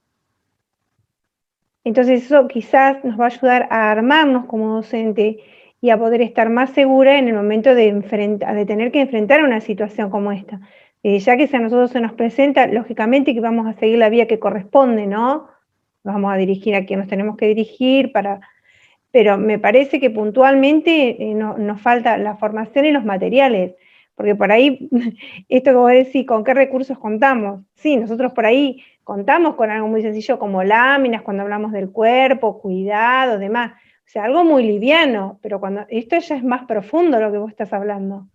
Entonces eso quizás nos va a ayudar a armarnos como docente y a poder estar más segura en el momento de tener que enfrentar una situación como esta. Ya que si a nosotros se nos presenta, lógicamente que vamos a seguir la vía que corresponde, ¿no? Nos vamos a dirigir a quien nos tenemos que dirigir, pero me parece que puntualmente nos falta la formación y los materiales, porque por ahí, esto que vos decís, ¿con qué recursos contamos? Sí, nosotros por ahí contamos con algo muy sencillo como láminas, cuando hablamos del cuerpo, cuidado, demás. O sea, algo muy liviano, pero cuando esto ya es más profundo lo que vos estás hablando.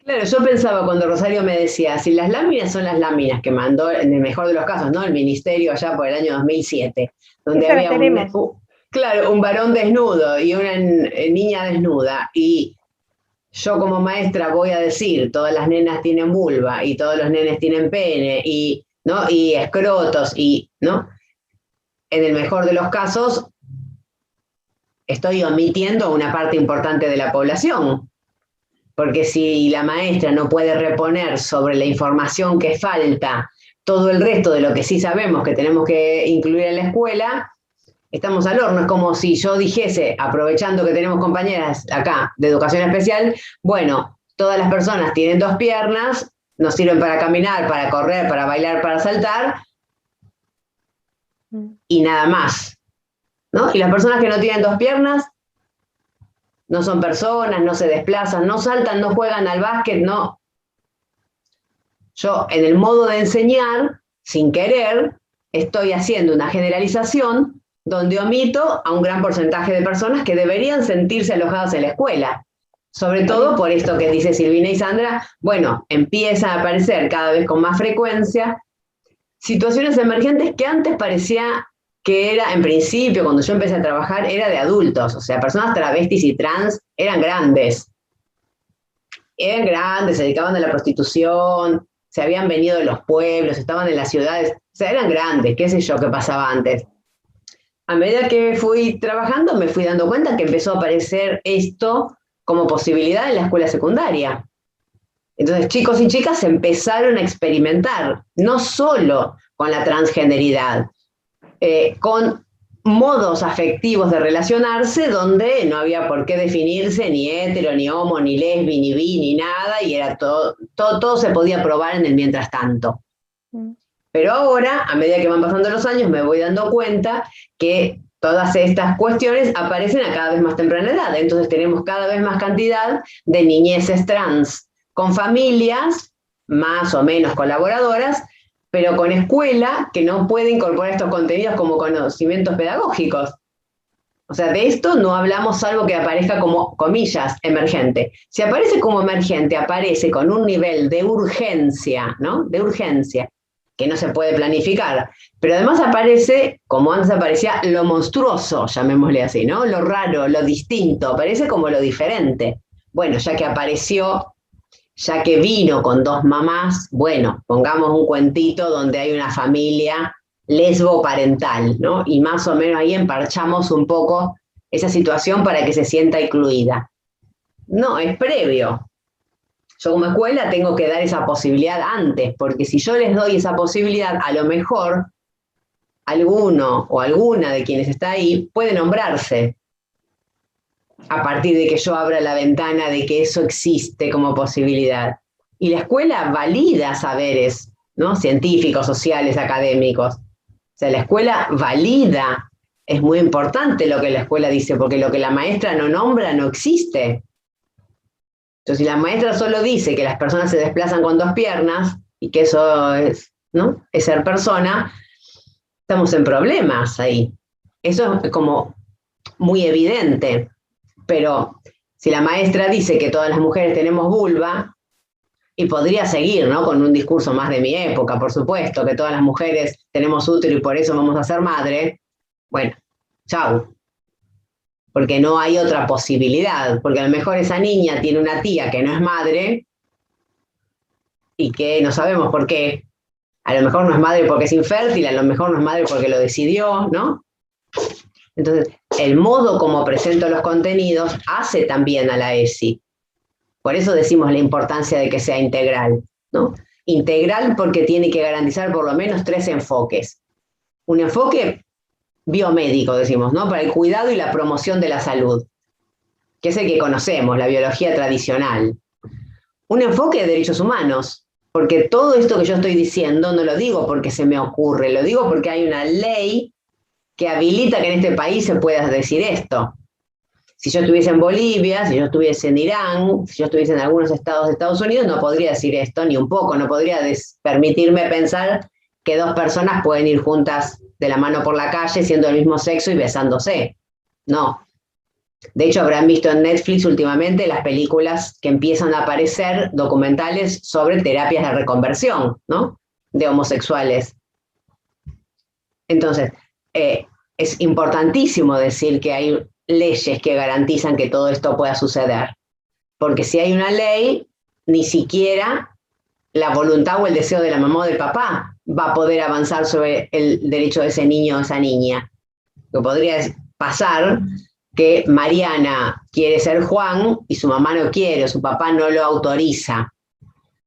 Claro, yo pensaba cuando Rosario me decía, si las láminas son las láminas que mandó, en el mejor de los casos, ¿no? El ministerio allá por el año 2007, donde había un varón desnudo y una niña desnuda, y yo como maestra voy a decir, todas las nenas tienen vulva, y todos los nenes tienen pene, ¿no? Y escrotos, ¿no? En el mejor de los casos, estoy omitiendo a una parte importante de la población. Porque si la maestra no puede reponer sobre la información que falta todo el resto de lo que sí sabemos que tenemos que incluir en la escuela, estamos al horno. Es como si yo dijese, aprovechando que tenemos compañeras acá de educación especial, bueno, todas las personas tienen 2 piernas, nos sirven para caminar, para correr, para bailar, para saltar, y nada más, ¿no? Y las personas que no tienen 2 piernas, no son personas, no se desplazan, no saltan, no juegan al básquet, no. Yo, en el modo de enseñar, sin querer, estoy haciendo una generalización donde omito a un gran porcentaje de personas que deberían sentirse alojadas en la escuela. Sobre todo por esto que dice Silvina y Sandra, bueno, empiezan a aparecer cada vez con más frecuencia situaciones emergentes que antes parecía que era, en principio, cuando yo empecé a trabajar, era de adultos, o sea, personas travestis y trans eran grandes, se dedicaban a la prostitución, se habían venido de los pueblos, estaban en las ciudades, o sea, eran grandes, qué sé yo qué pasaba antes. A medida que fui trabajando, me fui dando cuenta que empezó a aparecer esto como posibilidad en la escuela secundaria. Entonces, chicos y chicas empezaron a experimentar, no solo con la transgeneridad, con modos afectivos de relacionarse donde no había por qué definirse ni hetero, ni homo, ni lesbi, ni bi, ni nada, y era todo se podía probar en el mientras tanto. Pero ahora, a medida que van pasando los años, me voy dando cuenta que todas estas cuestiones aparecen a cada vez más temprana edad. Entonces tenemos cada vez más cantidad de niñeces trans, con familias más o menos colaboradoras, pero con escuela que no puede incorporar estos contenidos como conocimientos pedagógicos. O sea, de esto no hablamos salvo que aparezca como, comillas, emergente. Si aparece como emergente, aparece con un nivel de urgencia, ¿no? De urgencia, que no se puede planificar. Pero además aparece, como antes aparecía, lo monstruoso, llamémosle así, ¿no? Lo raro, lo distinto, aparece como lo diferente. Bueno, ya que apareció, ya que vino con 2 mamás, bueno, pongamos un cuentito donde hay una familia lesbo-parental, ¿no? Y más o menos ahí emparchamos un poco esa situación para que se sienta incluida. No, es previo. Yo como escuela tengo que dar esa posibilidad antes, porque si yo les doy esa posibilidad, a lo mejor alguno o alguna de quienes está ahí puede nombrarse a partir de que yo abra la ventana de que eso existe como posibilidad. Y la escuela valida saberes, ¿no? Científicos, sociales, académicos. O sea, la escuela valida. Es muy importante lo que la escuela dice, porque lo que la maestra no nombra no existe. Entonces, si la maestra solo dice que las personas se desplazan con 2 piernas y que eso es, ¿no? Es ser persona, estamos en problemas ahí. Eso es como muy evidente. Pero si la maestra dice que todas las mujeres tenemos vulva, y podría seguir, ¿no? Con un discurso más de mi época, por supuesto, que todas las mujeres tenemos útero y por eso vamos a ser madre, bueno, chau. Porque no hay otra posibilidad, porque a lo mejor esa niña tiene una tía que no es madre y que no sabemos por qué. A lo mejor no es madre porque es infértil, a lo mejor no es madre porque lo decidió, ¿no? Entonces, el modo como presento los contenidos hace también a la ESI. Por eso decimos la importancia de que sea integral, ¿no? Integral porque tiene que garantizar por lo menos 3 enfoques. Un enfoque biomédico, decimos, ¿no? Para el cuidado y la promoción de la salud, que es el que conocemos, la biología tradicional. Un enfoque de derechos humanos, porque todo esto que yo estoy diciendo no lo digo porque se me ocurre, lo digo porque hay una ley que habilita que en este país se pueda decir esto. Si yo estuviese en Bolivia, si yo estuviese en Irán, si yo estuviese en algunos estados de Estados Unidos, no podría decir esto ni un poco, no podría permitirme pensar que 2 personas pueden ir juntas de la mano por la calle siendo del mismo sexo y besándose. No. De hecho, habrán visto en Netflix últimamente las películas que empiezan a aparecer documentales sobre terapias de reconversión, ¿no? De homosexuales. Entonces, es importantísimo decir que hay leyes que garantizan que todo esto pueda suceder. Porque si hay una ley, ni siquiera la voluntad o el deseo de la mamá o del papá va a poder avanzar sobre el derecho de ese niño o esa niña. Lo podría pasar que Mariana quiere ser Juan y su mamá no quiere, o su papá no lo autoriza.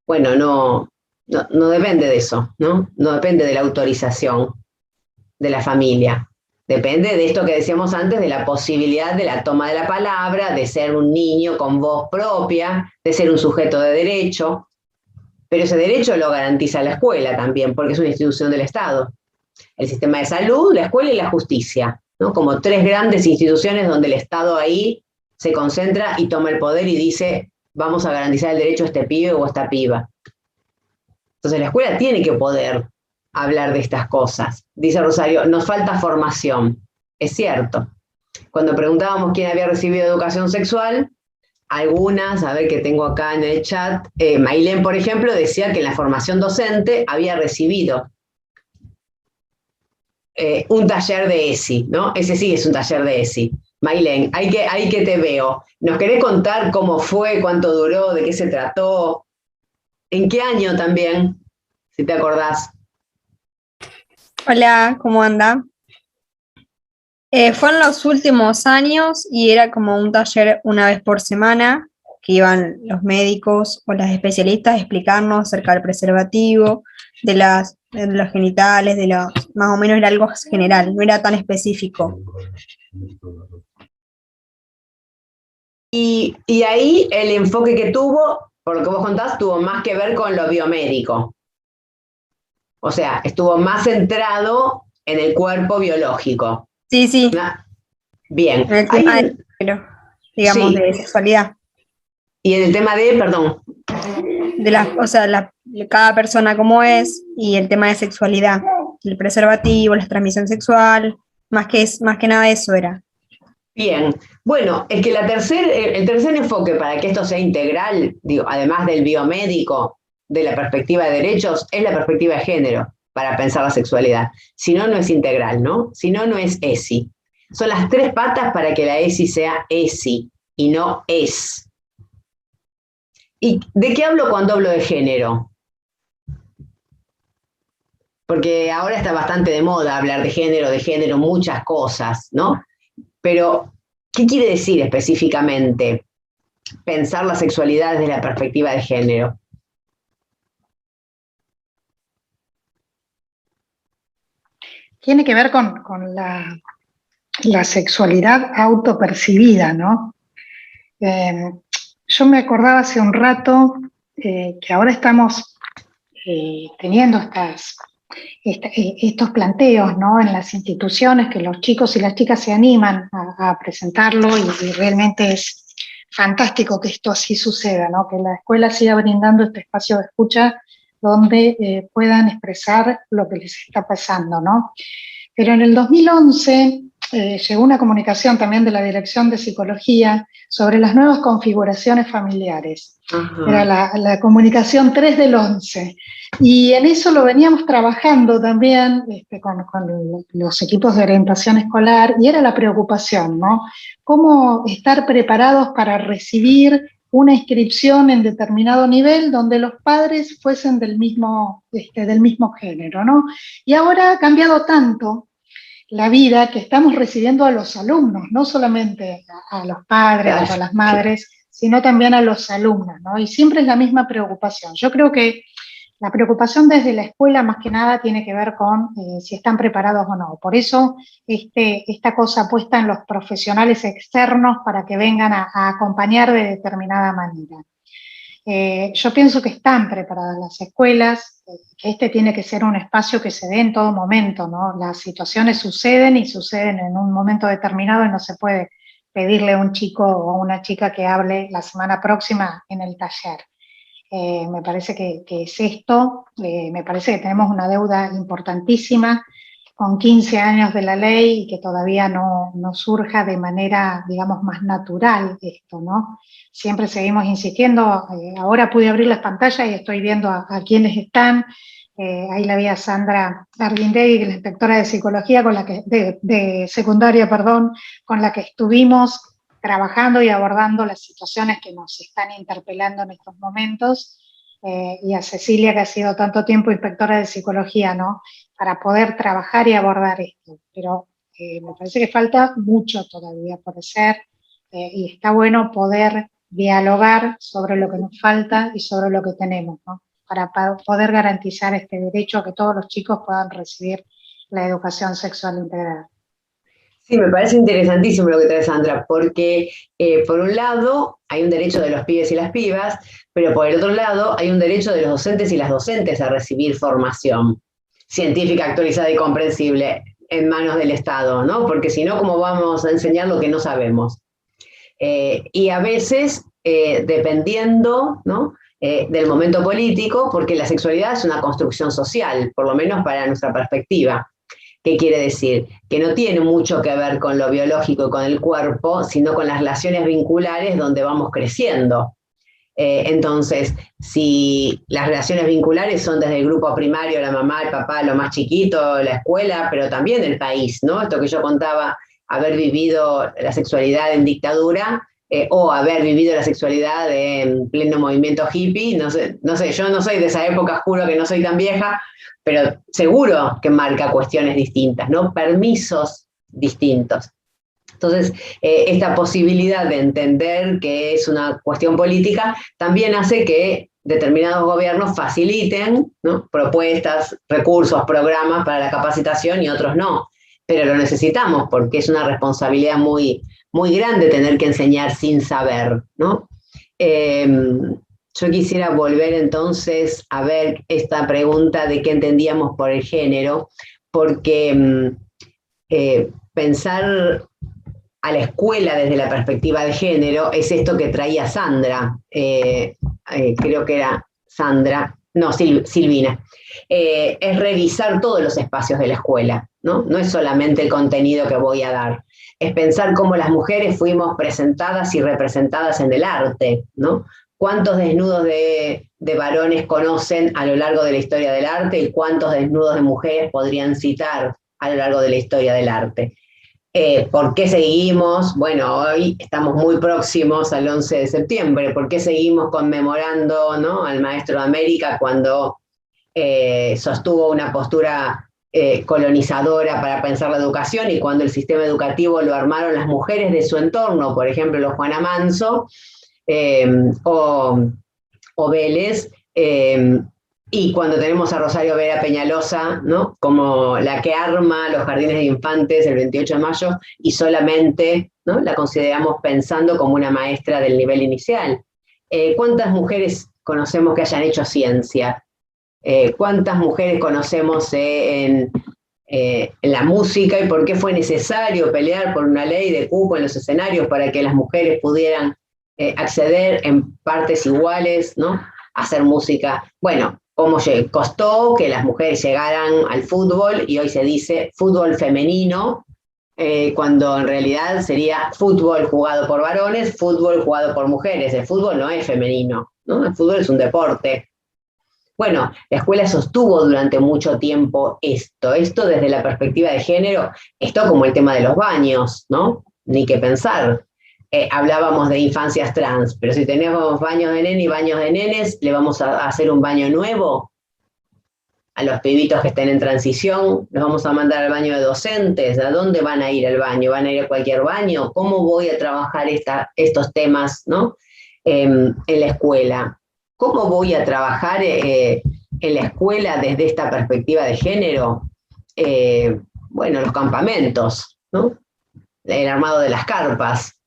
Bueno, no depende de eso, ¿no? No depende de la autorización de la familia. Depende de esto que decíamos antes, de la posibilidad de la toma de la palabra, de ser un niño con voz propia, de ser un sujeto de derecho. Pero ese derecho lo garantiza la escuela también, porque es una institución del Estado. El sistema de salud, la escuela y la justicia, ¿no? Como 3 grandes instituciones donde el Estado ahí se concentra y toma el poder y dice, vamos a garantizar el derecho a este pibe o a esta piba. Entonces la escuela tiene que poder hablar de estas cosas. Dice Rosario, nos falta formación. Es cierto. Cuando preguntábamos quién había recibido educación sexual, algunas, a ver que tengo acá en el chat, Mailén, por ejemplo, decía que en la formación docente había recibido un taller de ESI, ¿no? Ese sí es un taller de ESI. Mailén, ahí que te veo. ¿Nos querés contar cómo fue, cuánto duró, de qué se trató? ¿En qué año también, si te acordás? Hola, ¿cómo anda? Fue en los últimos años y era como un taller una vez por semana, que iban los médicos o las especialistas a explicarnos acerca del preservativo, de los genitales, más o menos era algo general, no era tan específico. Y ahí el enfoque que tuvo, por lo que vos contás, tuvo más que ver con lo biomédico. O sea, estuvo más centrado en el cuerpo biológico. Sí, sí. Bien. En el tema digamos, sí, de sexualidad. Y en el tema de, perdón. Cada persona como es, y el tema de sexualidad, el preservativo, la transmisión sexual, más que nada eso era. Bien, bueno, es que el tercer enfoque para que esto sea integral, digo, además del biomédico, de la perspectiva de derechos, es la perspectiva de género. para pensar la sexualidad. Si no, no es integral, ¿no? Si no, no es ESI. Son las 3 patas para que la ESI sea ESI y no es. ¿Y de qué hablo cuando hablo de género? Porque ahora está bastante de moda hablar de género, muchas cosas, ¿no? Pero, ¿qué quiere decir específicamente pensar la sexualidad desde la perspectiva de género? Tiene que ver con la sexualidad autopercibida, ¿no? Yo me acordaba hace un rato que ahora estamos teniendo estos planteos, ¿no? En las instituciones, que los chicos y las chicas se animan a presentarlo y realmente es fantástico que esto así suceda, ¿no? Que la escuela siga brindando este espacio de escucha donde puedan expresar lo que les está pasando, ¿no? Pero en el 2011 llegó una comunicación también de la Dirección de Psicología sobre las nuevas configuraciones familiares. Ajá. Era la comunicación 3 del 11. Y en eso lo veníamos trabajando también con los equipos de orientación escolar, y era la preocupación, ¿no? Cómo estar preparados para recibir una inscripción en determinado nivel donde los padres fuesen del mismo género, ¿no? Y ahora ha cambiado tanto la vida que estamos recibiendo a los alumnos, no solamente a los padres o a las madres, sino también a los alumnos, ¿no? Y siempre es la misma preocupación. Yo creo que la preocupación desde la escuela más que nada tiene que ver con si están preparados o no. Por eso esta cosa puesta en los profesionales externos para que vengan a acompañar de determinada manera. Yo pienso que están preparadas las escuelas, que tiene que ser un espacio que se dé en todo momento, ¿no? Las situaciones suceden y suceden en un momento determinado y no se puede pedirle a un chico o a una chica que hable la semana próxima en el taller. Me parece que es esto, me parece que tenemos una deuda importantísima con 15 años de la ley y que todavía no surja de manera, digamos, más natural esto, ¿no? Siempre seguimos insistiendo, ahora pude abrir las pantallas y estoy viendo a quienes están, ahí la vi a Sandra Arguindegui, que es la inspectora de psicología, de secundaria, perdón, con la que estuvimos trabajando y abordando las situaciones que nos están interpelando en estos momentos, y a Cecilia, que ha sido tanto tiempo inspectora de psicología, ¿no? Para poder trabajar y abordar esto. Pero me parece que falta mucho todavía por hacer, y está bueno poder dialogar sobre lo que nos falta y sobre lo que tenemos, ¿no? Para poder garantizar este derecho a que todos los chicos puedan recibir la educación sexual integral. Sí, me parece interesantísimo lo que trae Sandra, porque por un lado hay un derecho de los pibes y las pibas, pero por el otro lado hay un derecho de los docentes y las docentes a recibir formación científica, actualizada y comprensible en manos del Estado, ¿no? Porque si no, ¿cómo vamos a enseñar lo que no sabemos? Y a veces, dependiendo, ¿no? Del momento político, porque la sexualidad es una construcción social, por lo menos para nuestra perspectiva. ¿Qué quiere decir? Que no tiene mucho que ver con lo biológico y con el cuerpo, sino con las relaciones vinculares donde vamos creciendo. Entonces, si las relaciones vinculares son desde el grupo primario, la mamá, el papá, lo más chiquito, la escuela, pero también el país, ¿no? Esto que yo contaba, haber vivido la sexualidad en dictadura, o haber vivido la sexualidad en pleno movimiento hippie, no sé, yo no soy de esa época, juro que no soy tan vieja, pero seguro que marca cuestiones distintas, ¿no? Permisos distintos. Entonces, esta posibilidad de entender que es una cuestión política también hace que determinados gobiernos faciliten, ¿no? Propuestas, recursos, programas para la capacitación y otros no. Pero lo necesitamos porque es una responsabilidad muy, muy grande tener que enseñar sin saber, ¿no? Yo quisiera volver entonces a ver esta pregunta de qué entendíamos por el género, porque pensar a la escuela desde la perspectiva de género es esto que traía Sandra, creo que era Sandra, no, Silvina, es revisar todos los espacios de la escuela, ¿no? No es solamente el contenido que voy a dar, es pensar cómo las mujeres fuimos presentadas y representadas en el arte, ¿no? ¿Cuántos desnudos de varones conocen a lo largo de la historia del arte y cuántos desnudos de mujeres podrían citar a lo largo de la historia del arte? ¿Por qué seguimos? Bueno, hoy estamos muy próximos al 11 de septiembre. ¿Por qué seguimos conmemorando, ¿no?, al maestro de América cuando sostuvo una postura colonizadora para pensar la educación, y cuando el sistema educativo lo armaron las mujeres de su entorno, por ejemplo, los Juana Manso o Vélez, y cuando tenemos a Rosario Vera Peñalosa, ¿no?, como la que arma los jardines de infantes el 28 de mayo, y solamente, ¿no?, la consideramos pensando como una maestra del nivel inicial. ¿Cuántas mujeres conocemos que hayan hecho ciencia? ¿Cuántas mujeres conocemos en la música, y por qué fue necesario pelear por una ley de cupo en los escenarios para que las mujeres pudieran acceder en partes iguales, ¿no?, a hacer música? Bueno, cómo costó que las mujeres llegaran al fútbol, y hoy se dice fútbol femenino, cuando en realidad sería fútbol jugado por varones, fútbol jugado por mujeres. El fútbol no es femenino, ¿no? El fútbol es un deporte. Bueno, la escuela sostuvo durante mucho tiempo esto desde la perspectiva de género, esto como el tema de los baños, ¿no? Ni que pensar. Hablábamos de infancias trans, pero si tenemos baños de nene y baños de nenes, ¿le vamos a hacer un baño nuevo a los pibitos que estén en transición? ¿Los vamos a mandar al baño de docentes? ¿A dónde van a ir al baño? ¿Van a ir a cualquier baño? ¿Cómo voy a trabajar estos temas, ¿no?, en la escuela? ¿Cómo voy a trabajar en la escuela desde esta perspectiva de género? Bueno, los campamentos, ¿no?, el armado de las carpas,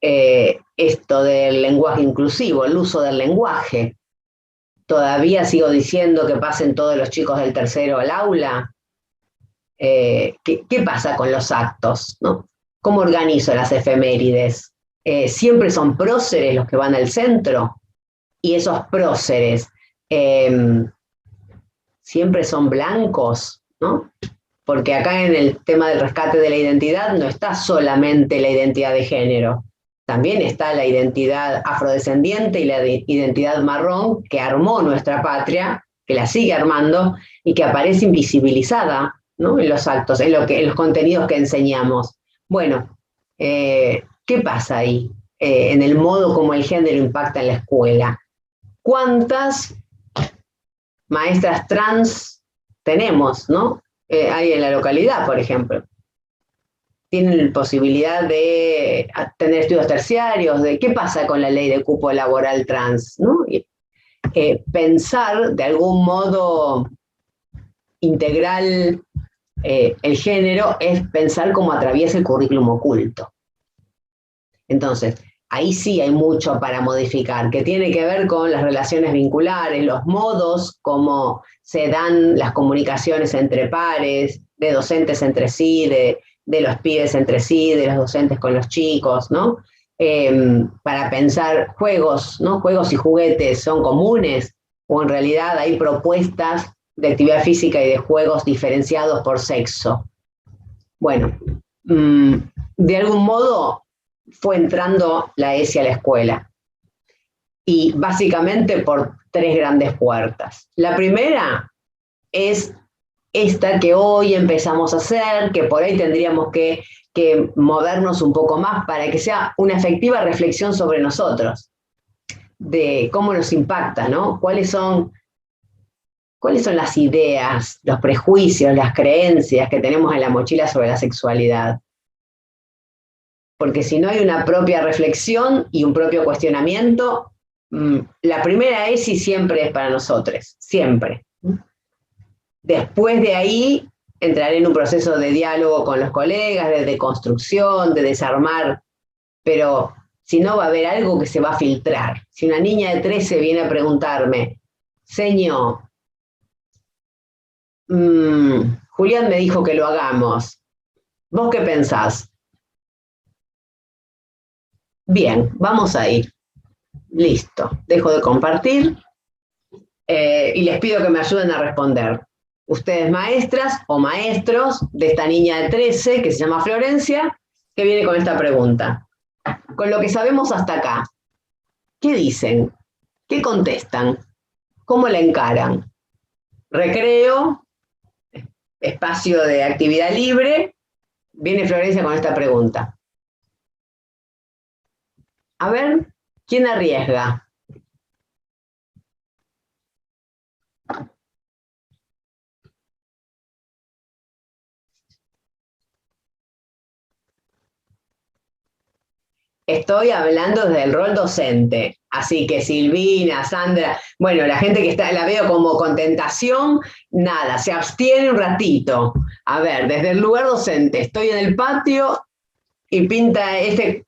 esto del lenguaje inclusivo, el uso del lenguaje. Todavía sigo diciendo que pasen todos los chicos del tercero al aula. ¿Qué pasa con los actos, ¿no? ¿Cómo organizo las efemérides? Siempre son próceres los que van al centro, y esos próceres siempre son blancos, ¿no? Porque acá en el tema del rescate de la identidad no está solamente la identidad de género, también está la identidad afrodescendiente y la identidad marrón que armó nuestra patria, que la sigue armando y que aparece invisibilizada, ¿no?, en los actos, en los contenidos que enseñamos. Bueno, ¿qué pasa ahí? En el modo como el género impacta en la escuela. ¿Cuántas maestras trans tenemos, ¿no? Hay en la localidad, por ejemplo. Tienen posibilidad de tener estudios terciarios. ¿Qué pasa con la ley de cupo laboral trans, ¿no? Pensar de algún modo integral el género es pensar cómo atraviesa el currículum oculto. Entonces, ahí sí hay mucho para modificar, que tiene que ver con las relaciones vinculares, los modos como se dan las comunicaciones entre pares, de docentes entre sí, de los pibes entre sí, de los docentes con los chicos, ¿no? Para pensar juegos, ¿no? Juegos y juguetes son comunes, o en realidad hay propuestas de actividad física y de juegos diferenciados por sexo. Bueno, de algún modo fue entrando la ESI a la escuela, y básicamente por 3 grandes puertas. La primera es esta que hoy empezamos a hacer, que por ahí tendríamos que movernos un poco más para que sea una efectiva reflexión sobre nosotros, de cómo nos impacta, ¿no? ¿Cuáles son las ideas, los prejuicios, las creencias que tenemos en la mochila sobre la sexualidad? Porque si no hay una propia reflexión y un propio cuestionamiento, la primera ESI siempre es para nosotros, siempre. Después de ahí entraré en un proceso de diálogo con los colegas, de deconstrucción, de desarmar, pero si no va a haber algo que se va a filtrar. Si una niña de 13 viene a preguntarme, señor, Julián me dijo que lo hagamos, ¿vos qué pensás? Bien, vamos a ir. Listo, dejo de compartir y les pido que me ayuden a responder. Ustedes maestras o maestros de esta niña de 13 que se llama Florencia, que viene con esta pregunta. Con lo que sabemos hasta acá, ¿qué dicen? ¿Qué contestan? ¿Cómo la encaran? Recreo, espacio de actividad libre, viene Florencia con esta pregunta. A ver, ¿quién arriesga? Estoy hablando desde el rol docente, así que Silvina, Sandra, bueno, la gente que está, la veo como con tentación, nada, se abstiene un ratito. A ver, desde el lugar docente, estoy en el patio y pinta este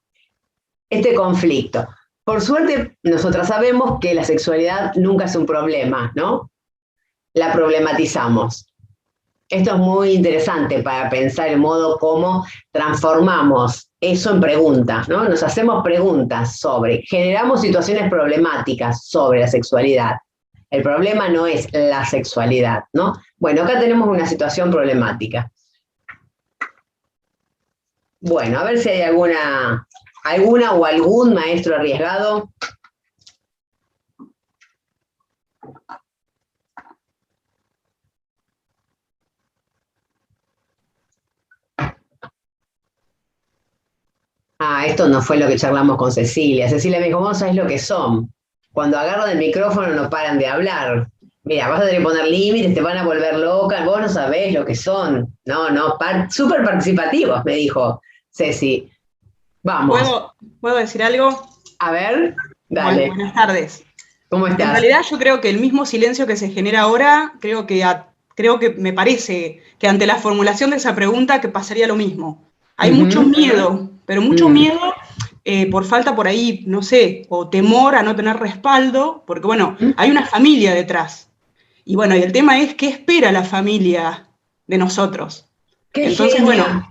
conflicto. Por suerte, nosotras sabemos que la sexualidad nunca es un problema, ¿no? La problematizamos. Esto es muy interesante para pensar el modo cómo transformamos eso en preguntas, ¿no? Nos hacemos preguntas generamos situaciones problemáticas sobre la sexualidad. El problema no es la sexualidad, ¿no? Bueno, acá tenemos una situación problemática. Bueno, a ver si hay alguna o algún maestro arriesgado. Esto no fue lo que charlamos con Cecilia. Cecilia me dijo, vos sabés lo que son. Cuando agarran el micrófono no paran de hablar. Mira, vas a tener que poner límites, te van a volver loca, vos no sabés lo que son. No, súper participativos, me dijo Ceci. Vamos. ¿Puedo decir algo? A ver, dale. Buenas tardes. ¿Cómo estás? En realidad yo creo que el mismo silencio que se genera ahora, creo que me parece que ante la formulación de esa pregunta que pasaría lo mismo. Hay mucho miedo, pero mucho miedo por falta por ahí, no sé, o temor a no tener respaldo, porque bueno, hay una familia detrás. Y bueno, y el tema es, ¿qué espera la familia de nosotros? Entonces, bueno.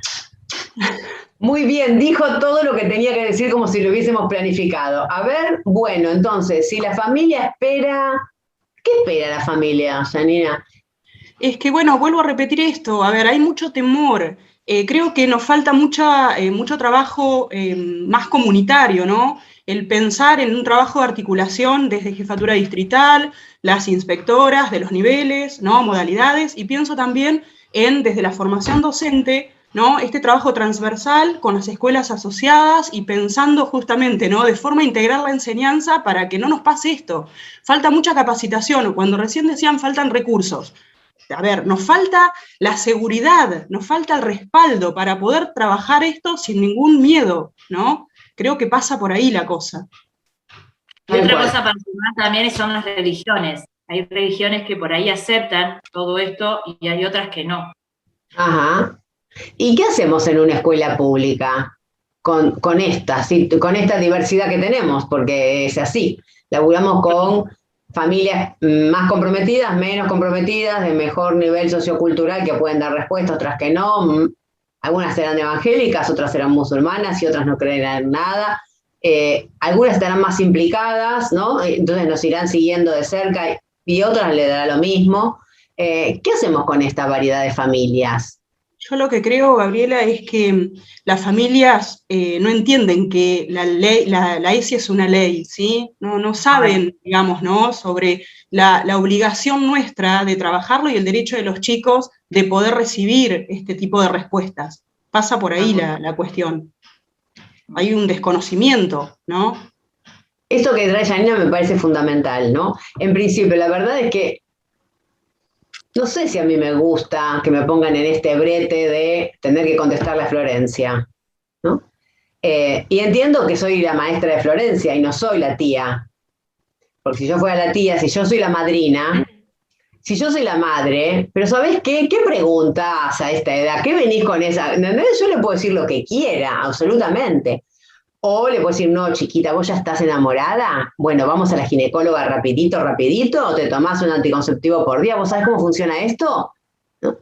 Muy bien, dijo todo lo que tenía que decir como si lo hubiésemos planificado. A ver, bueno, entonces, si la familia espera, ¿qué espera la familia, Janina? Es que, bueno, vuelvo a repetir esto, a ver, hay mucho temor. Creo que nos falta mucho trabajo más comunitario, ¿no? El pensar en un trabajo de articulación desde jefatura distrital, las inspectoras de los niveles, ¿no? Modalidades, y pienso también desde la formación docente, ¿no? Este trabajo transversal con las escuelas asociadas y pensando justamente, ¿no? De forma integral la enseñanza para que no nos pase esto. Falta mucha capacitación, cuando recién decían faltan recursos. A ver, nos falta la seguridad, nos falta el respaldo para poder trabajar esto sin ningún miedo, ¿no? Creo que pasa por ahí la cosa. Y otra cosa para sumar también son las religiones. Hay religiones que por ahí aceptan todo esto y hay otras que no. Ajá. ¿Y qué hacemos en una escuela pública con esta diversidad que tenemos? Porque es así, laburamos con familias más comprometidas, menos comprometidas, de mejor nivel sociocultural que pueden dar respuesta, otras que no. Algunas serán evangélicas, otras serán musulmanas y otras no creen en nada. Algunas estarán más implicadas, ¿no? Entonces nos irán siguiendo de cerca y otras le dará lo mismo. ¿Qué hacemos con esta variedad de familias? Yo lo que creo, Gabriela, es que las familias no entienden que la ESI es una ley, ¿sí? No saben, digamos, ¿no? Sobre la obligación nuestra de trabajarlo y el derecho de los chicos de poder recibir este tipo de respuestas. Pasa por ahí la cuestión. Hay un desconocimiento, ¿no? Esto que trae Janina me parece fundamental, ¿no? En principio, la verdad es que no sé si a mí me gusta que me pongan en este brete de tener que contestarle a Florencia, ¿no? Y entiendo que soy la maestra de Florencia y no soy la tía. Porque si yo fuera la tía, si yo soy la madrina, si yo soy la madre, pero ¿sabés qué? ¿Qué preguntás a esta edad? ¿Qué venís con esa? ¿Entendés? Yo le puedo decir lo que quiera, absolutamente. O le puedo decir, no, chiquita, ¿vos ya estás enamorada? Bueno, vamos a la ginecóloga rapidito, o te tomás un anticonceptivo por día. ¿Vos sabés cómo funciona esto? ¿No?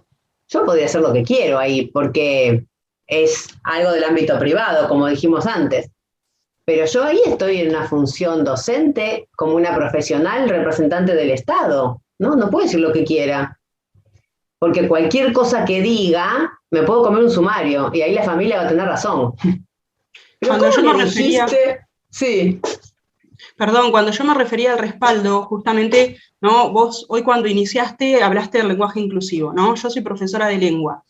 Yo podría hacer lo que quiero ahí, porque es algo del ámbito privado, como dijimos antes. Pero yo ahí estoy en una función docente, como una profesional representante del Estado, ¿no? No puedo decir lo que quiera. Porque cualquier cosa que diga, me puedo comer un sumario, y ahí la familia va a tener razón. Cuando yo me refería, sí. Perdón, cuando yo me refería al respaldo, justamente, ¿no? Vos hoy cuando iniciaste hablaste del lenguaje inclusivo, ¿no? Yo soy profesora de lengua.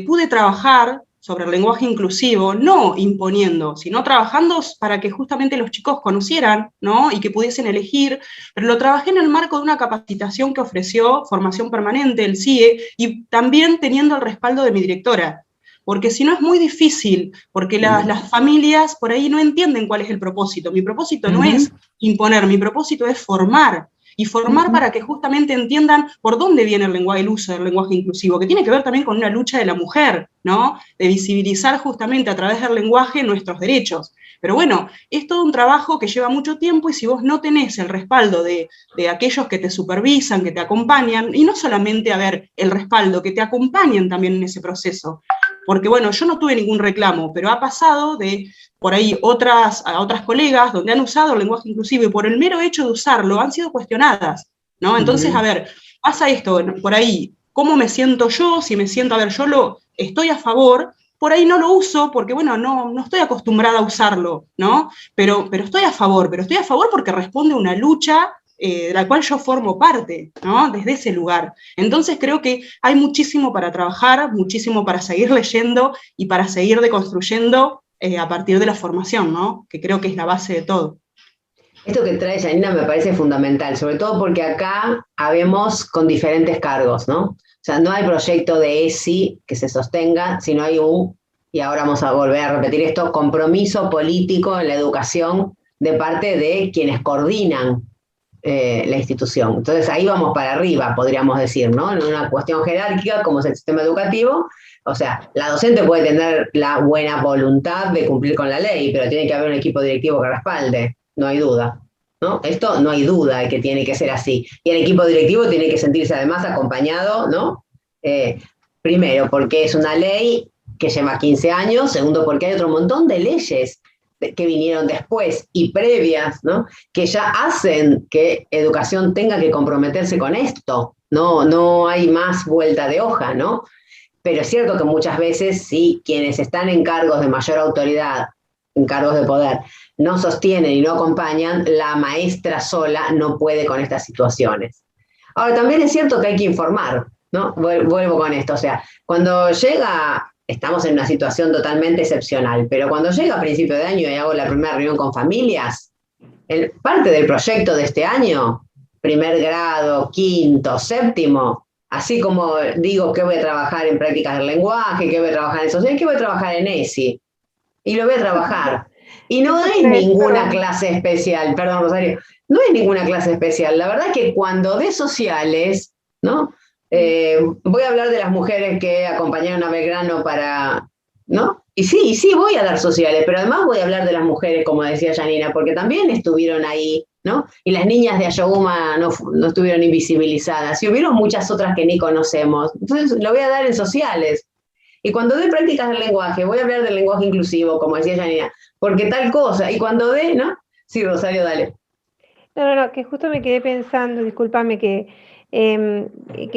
Pude trabajar sobre el lenguaje inclusivo, no imponiendo, sino trabajando para que justamente los chicos conocieran, ¿no? Y que pudiesen elegir, pero lo trabajé en el marco de una capacitación que ofreció Formación Permanente, el CIE, y también teniendo el respaldo de mi directora. Porque si no es muy difícil, porque las familias por ahí no entienden cuál es el propósito. Mi propósito no es imponer, mi propósito es formar. Y formar para que justamente entiendan por dónde viene el uso del lenguaje inclusivo, que tiene que ver también con una lucha de la mujer, ¿no? De visibilizar justamente a través del lenguaje nuestros derechos. Pero bueno, es todo un trabajo que lleva mucho tiempo y si vos no tenés el respaldo de aquellos que te supervisan, que te acompañan, y no solamente, a ver, el respaldo, que te acompañen también en ese proceso. Porque bueno, yo no tuve ningún reclamo, pero ha pasado de por ahí a otras colegas donde han usado el lenguaje inclusivo y por el mero hecho de usarlo han sido cuestionadas, ¿no? Entonces, a ver, pasa esto, por ahí, ¿cómo me siento yo? Si me siento, a ver, estoy a favor, por ahí no lo uso porque, bueno, no estoy acostumbrada a usarlo, ¿no? Pero estoy a favor porque responde a una lucha de la cual yo formo parte, ¿no? Desde ese lugar. Entonces creo que hay muchísimo para trabajar, muchísimo para seguir leyendo y para seguir deconstruyendo a partir de la formación, ¿no? Que creo que es la base de todo. Esto que trae Janina me parece fundamental, sobre todo porque acá habemos con diferentes cargos, ¿no? O sea, no hay proyecto de ESI que se sostenga, sino hay y ahora vamos a volver a repetir esto, compromiso político en la educación de parte de quienes coordinan la institución. Entonces ahí vamos para arriba, podríamos decir, ¿no? En una cuestión jerárquica como es el sistema educativo, o sea, la docente puede tener la buena voluntad de cumplir con la ley, pero tiene que haber un equipo directivo que respalde, no hay duda, ¿no? Esto no hay duda de que tiene que ser así. Y el equipo directivo tiene que sentirse además acompañado, ¿no? Primero, porque es una ley que lleva 15 años, segundo, porque hay otro montón de leyes que vinieron después y previas, ¿no? Que ya hacen que educación tenga que comprometerse con esto, no hay más vuelta de hoja, ¿no? Pero es cierto que muchas veces sí, quienes están en cargos de mayor autoridad, en cargos de poder, no sostienen y no acompañan, la maestra sola no puede con estas situaciones. Ahora, también es cierto que hay que informar, ¿no? Vuelvo con esto, o sea, cuando llega... Estamos en una situación totalmente excepcional, pero cuando llega a principio de año y hago la primera reunión con familias, parte del proyecto de este año, primer grado, quinto, séptimo, así como digo que voy a trabajar en prácticas del lenguaje, que voy a trabajar en social, que voy a trabajar en ESI, y lo voy a trabaar. Y no es ninguna clase especial, perdón Rosario, no es ninguna clase especial. La verdad es que cuando de sociales, ¿no? Voy a hablar de las mujeres que acompañaron a Belgrano para, ¿no? Y sí, voy a dar sociales, pero además voy a hablar de las mujeres, como decía Janina, porque también estuvieron ahí, ¿no? Y las niñas de Ayohuma no estuvieron invisibilizadas, y hubieron muchas otras que ni conocemos. Entonces lo voy a dar en sociales. Y cuando dé prácticas del lenguaje, voy a hablar del lenguaje inclusivo, como decía Janina, porque tal cosa. Y cuando dé, ¿no? Sí, Rosario, dale. No, que justo me quedé pensando, discúlpame, que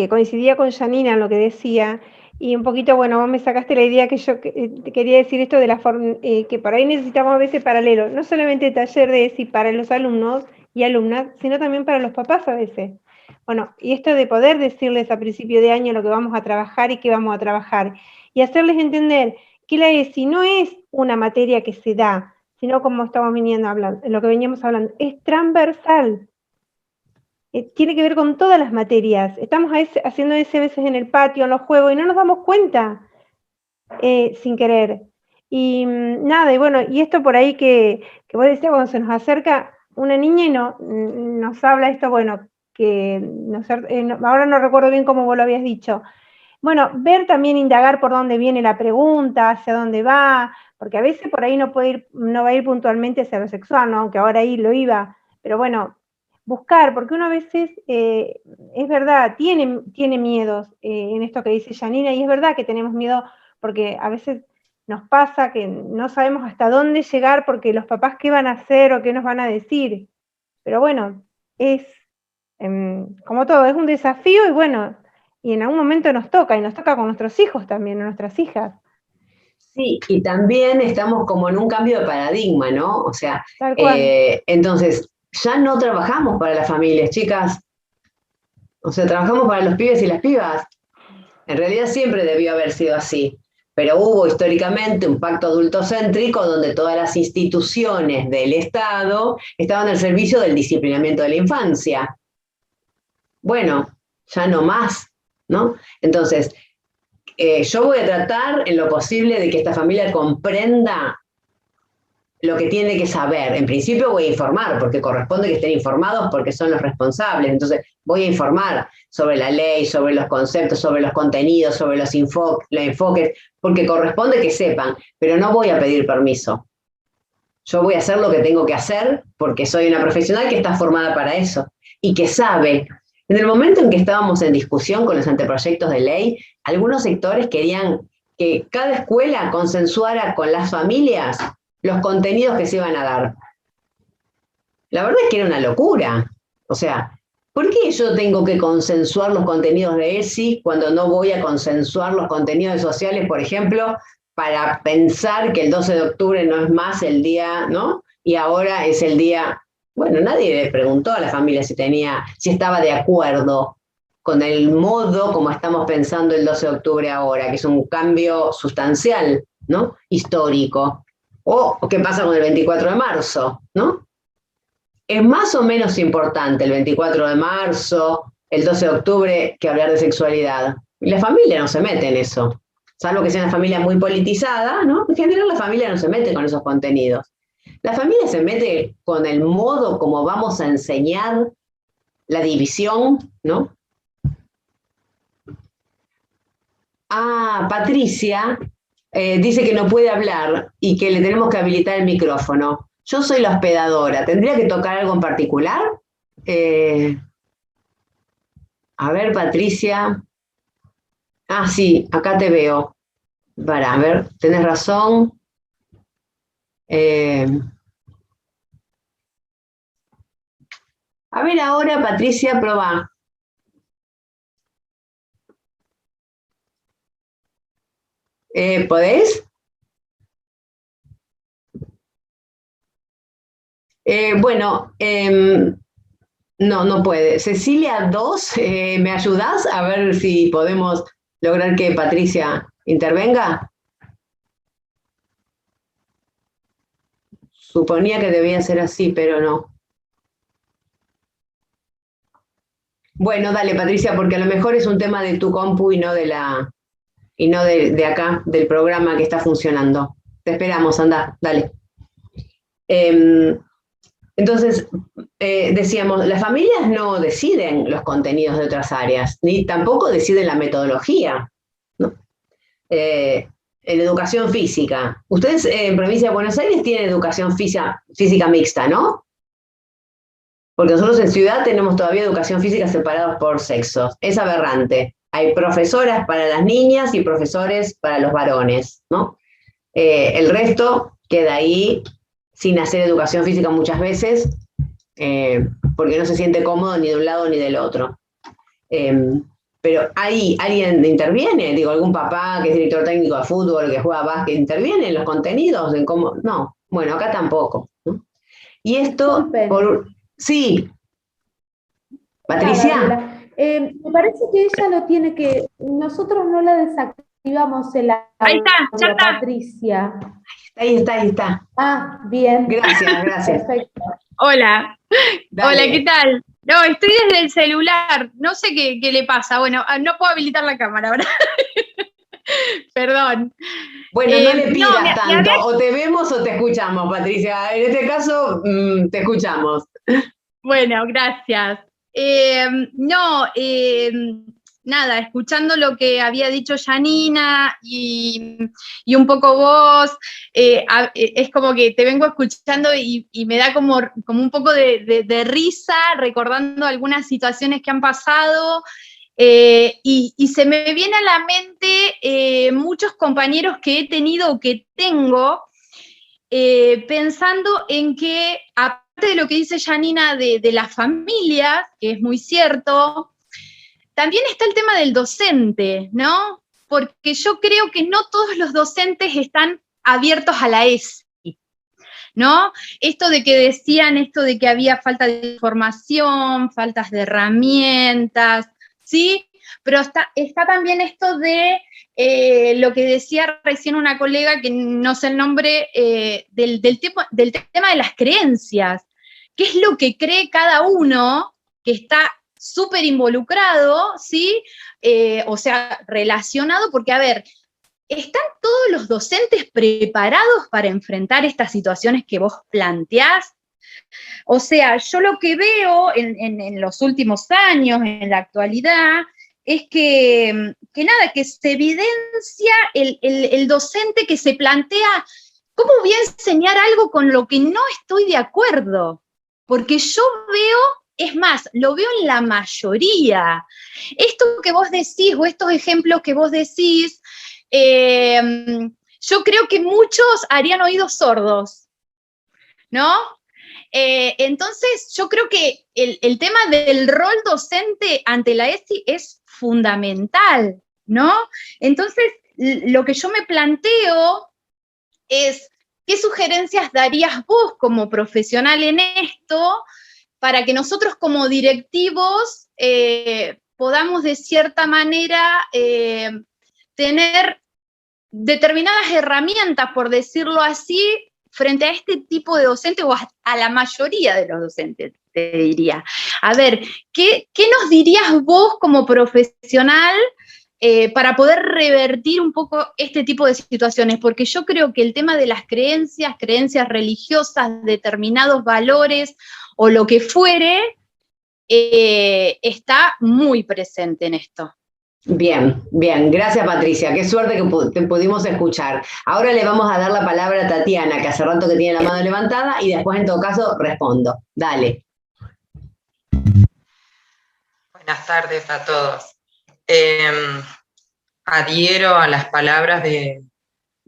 coincidía con Janina en lo que decía, y un poquito, bueno, vos me sacaste la idea que yo quería decir esto de la forma, que por ahí necesitamos a veces paralelo, no solamente taller de ESI para los alumnos y alumnas, sino también para los papás a veces. Bueno, y esto de poder decirles a principio de año lo que vamos a trabajar y qué vamos a trabajar, y hacerles entender que la ESI no es una materia que se da, sino como estamos lo que veníamos hablando, es transversal. Tiene que ver con todas las materias. Estamos haciendo ese a veces en el patio, en los juegos, y no nos damos cuenta sin querer. Y nada, y bueno, y esto por ahí que vos decías, cuando se nos acerca una niña y nos habla esto, bueno, que ahora no recuerdo bien cómo vos lo habías dicho. Bueno, ver también, indagar por dónde viene la pregunta, hacia dónde va, porque a veces por ahí no va a ir puntualmente hacia lo sexual, ¿no? Aunque ahora ahí lo iba, pero bueno, buscar, porque uno a veces, es verdad, tiene miedos en esto que dice Janina, y es verdad que tenemos miedo porque a veces nos pasa que no sabemos hasta dónde llegar porque los papás qué van a hacer o qué nos van a decir. Pero bueno, es como todo, es un desafío y bueno, y en algún momento nos toca, y nos toca con nuestros hijos también, o nuestras hijas. Sí, y también estamos como en un cambio de paradigma, ¿no? O sea, Tal cual. entonces, ya no trabajamos para las familias, chicas. O sea, trabajamos para los pibes y las pibas. En realidad siempre debió haber sido así, pero hubo históricamente un pacto adultocéntrico donde todas las instituciones del Estado estaban al servicio del disciplinamiento de la infancia. Bueno, ya no más, ¿no? Entonces, yo voy a tratar en lo posible de que esta familia comprenda lo que tiene que saber. En principio voy a informar, porque corresponde que estén informados porque son los responsables. Entonces voy a informar sobre la ley, sobre los conceptos, sobre los contenidos, sobre los enfoques, porque corresponde que sepan, pero no voy a pedir permiso. Yo voy a hacer lo que tengo que hacer porque soy una profesional que está formada para eso y que sabe. En el momento en que estábamos en discusión con los anteproyectos de ley, algunos sectores querían que cada escuela consensuara con las familias los contenidos que se iban a dar. La verdad es que era una locura. O sea, ¿por qué yo tengo que consensuar los contenidos de ESI cuando no voy a consensuar los contenidos sociales, por ejemplo, para pensar que el 12 de octubre no es más el día, ¿no? Y ahora es el día... Bueno, nadie le preguntó a la familia si estaba de acuerdo con el modo como estamos pensando el 12 de octubre ahora, que es un cambio sustancial, ¿no? Histórico. O qué pasa con el 24 de marzo, ¿no? Es más o menos importante el 24 de marzo, el 12 de octubre, que hablar de sexualidad. Y la familia no se mete en eso, salvo que sea una familia muy politizada, ¿no? En general la familia no se mete con esos contenidos. La familia se mete con el modo como vamos a enseñar la división, ¿no? Ah, Patricia dice que no puede hablar y que le tenemos que habilitar el micrófono. Yo soy la hospedadora. ¿Tendría que tocar algo en particular? A ver, Patricia. Ah, sí, acá te veo. Para, a ver, tenés razón. A ver ahora, Patricia, probá. ¿Podés? Bueno, no puede. Cecilia 2, ¿me ayudás a ver si podemos lograr que Patricia intervenga? Suponía que debía ser así, pero no. Bueno, dale, Patricia, porque a lo mejor es un tema de tu compu y no de acá, del programa que está funcionando. Te esperamos, anda, dale. Entonces, decíamos, las familias no deciden los contenidos de otras áreas, ni tampoco deciden la metodología, ¿no? En educación física. Ustedes en Provincia de Buenos Aires tienen educación física mixta, ¿no? Porque nosotros en Ciudad tenemos todavía educación física separados por sexos. Es aberrante. Hay profesoras para las niñas y profesores para los varones, ¿no? El resto queda ahí sin hacer educación física muchas veces, porque no se siente cómodo ni de un lado ni del otro. Pero ahí alguien interviene, digo, algún papá que es director técnico de fútbol, que juega básquet, ¿interviene en los contenidos? En cómo? No, bueno, acá tampoco, ¿no? Y esto, sí. Patricia. Me parece que ella lo tiene que, nosotros no la desactivamos el audio. Ahí está, ya está. Patricia. Ahí está. Ah, bien. Gracias. Perfecto. Hola. Dale. Hola, ¿qué tal? No, estoy desde el celular, no sé qué le pasa. Bueno, no puedo habilitar la cámara ahora. Perdón. Bueno, no le pidas tanto, o te vemos o te escuchamos, Patricia. En este caso, te escuchamos. Bueno, gracias. Nada, escuchando lo que había dicho Janina y un poco vos, es como que te vengo escuchando y me da como un poco de risa, recordando algunas situaciones que han pasado, y se me viene a la mente muchos compañeros que he tenido o que tengo, pensando en que, aparte de lo que dice Janina de las familias, que es muy cierto, también está el tema del docente, ¿no? porque yo creo que no todos los docentes están abiertos a la ESI, ¿no? Esto de que decían, esto de que había falta de información, faltas de herramientas, ¿sí? Pero está también esto de lo que decía recién una colega, que no sé el nombre, del tema de las creencias. ¿Qué es lo que cree cada uno que está súper involucrado, ¿sí? O sea, relacionado, porque, a ver, ¿están todos los docentes preparados para enfrentar estas situaciones que vos planteás? O sea, yo lo que veo en los últimos años, en la actualidad, es que se evidencia el docente que se plantea, ¿cómo voy a enseñar algo con lo que no estoy de acuerdo? Porque yo veo, es más, lo veo en la mayoría. Esto que vos decís, o estos ejemplos que vos decís, yo creo que muchos harían oídos sordos, ¿no? Entonces, yo creo que el tema del rol docente ante la ESI es fundamental, ¿no? Entonces, lo que yo me planteo es, ¿qué sugerencias darías vos como profesional en esto para que nosotros como directivos podamos de cierta manera tener determinadas herramientas, por decirlo así, frente a este tipo de docentes, o a la mayoría de los docentes, te diría? A ver, ¿qué nos dirías vos como profesional para poder revertir un poco este tipo de situaciones? Porque yo creo que el tema de las creencias religiosas, determinados valores, o lo que fuere, está muy presente en esto. Bien, bien. Gracias, Patricia. Qué suerte que te pudimos escuchar. Ahora le vamos a dar la palabra a Tatiana, que hace rato que tiene la mano levantada, y después, en todo caso, respondo. Dale. Buenas tardes a todos. Adhiero a las palabras de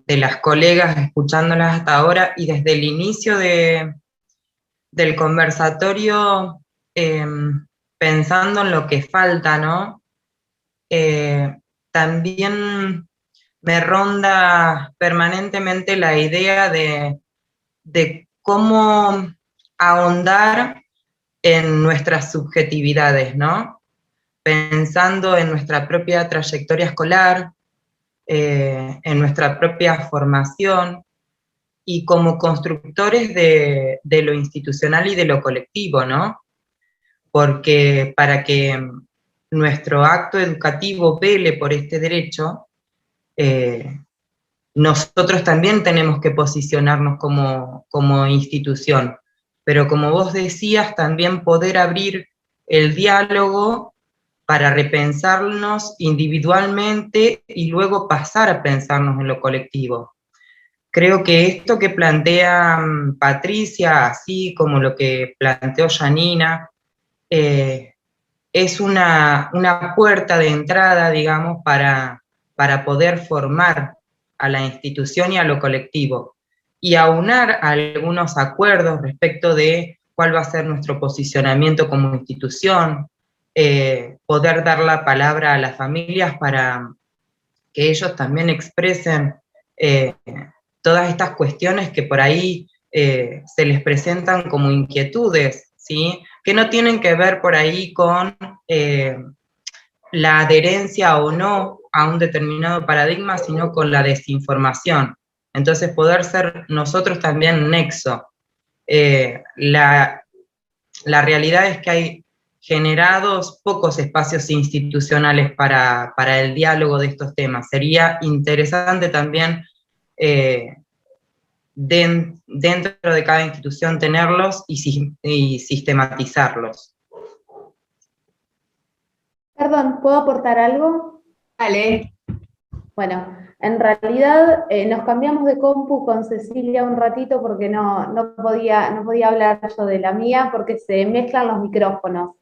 las colegas, escuchándolas hasta ahora, y desde el inicio del conversatorio, pensando en lo que falta, ¿no? También me ronda permanentemente la idea de cómo ahondar en nuestras subjetividades, ¿no? Pensando en nuestra propia trayectoria escolar, en nuestra propia formación, y como constructores de lo institucional y de lo colectivo, ¿no? Porque para que nuestro acto educativo vele por este derecho, nosotros también tenemos que posicionarnos como institución, pero como vos decías, también poder abrir el diálogo para repensarnos individualmente y luego pasar a pensarnos en lo colectivo. Creo que esto que plantea Patricia, así como lo que planteó Janina, es una puerta de entrada, digamos, para poder formar a la institución y a lo colectivo, y aunar algunos acuerdos respecto de cuál va a ser nuestro posicionamiento como institución, poder dar la palabra a las familias para que ellos también expresen todas estas cuestiones que por ahí se les presentan como inquietudes, ¿sí? Que no tienen que ver por ahí con la adherencia o no a un determinado paradigma, sino con la desinformación. Entonces, poder ser nosotros también nexo. La realidad es que hay generados pocos espacios institucionales para el diálogo de estos temas. Sería interesante también dentro de cada institución tenerlos y sistematizarlos. Perdón, ¿puedo aportar algo? Dale. Bueno, en realidad nos cambiamos de compu con Cecilia un ratito porque no podía hablar yo de la mía porque se mezclan los micrófonos.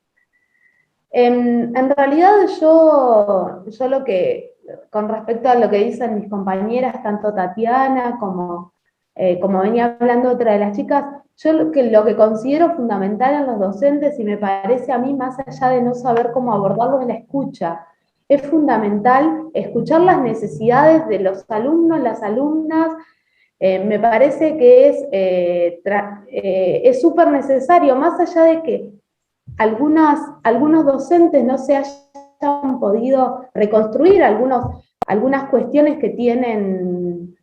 En realidad yo lo que, con respecto a lo que dicen mis compañeras, tanto Tatiana como venía hablando otra de las chicas, yo lo que considero fundamental en los docentes, y me parece a mí, más allá de no saber cómo abordarlo, es la escucha. es fundamental escuchar las necesidades de los alumnos, las alumnas. Me parece que es súper necesario, más allá de que algunos docentes no se hayan podido reconstruir algunas cuestiones que tienen,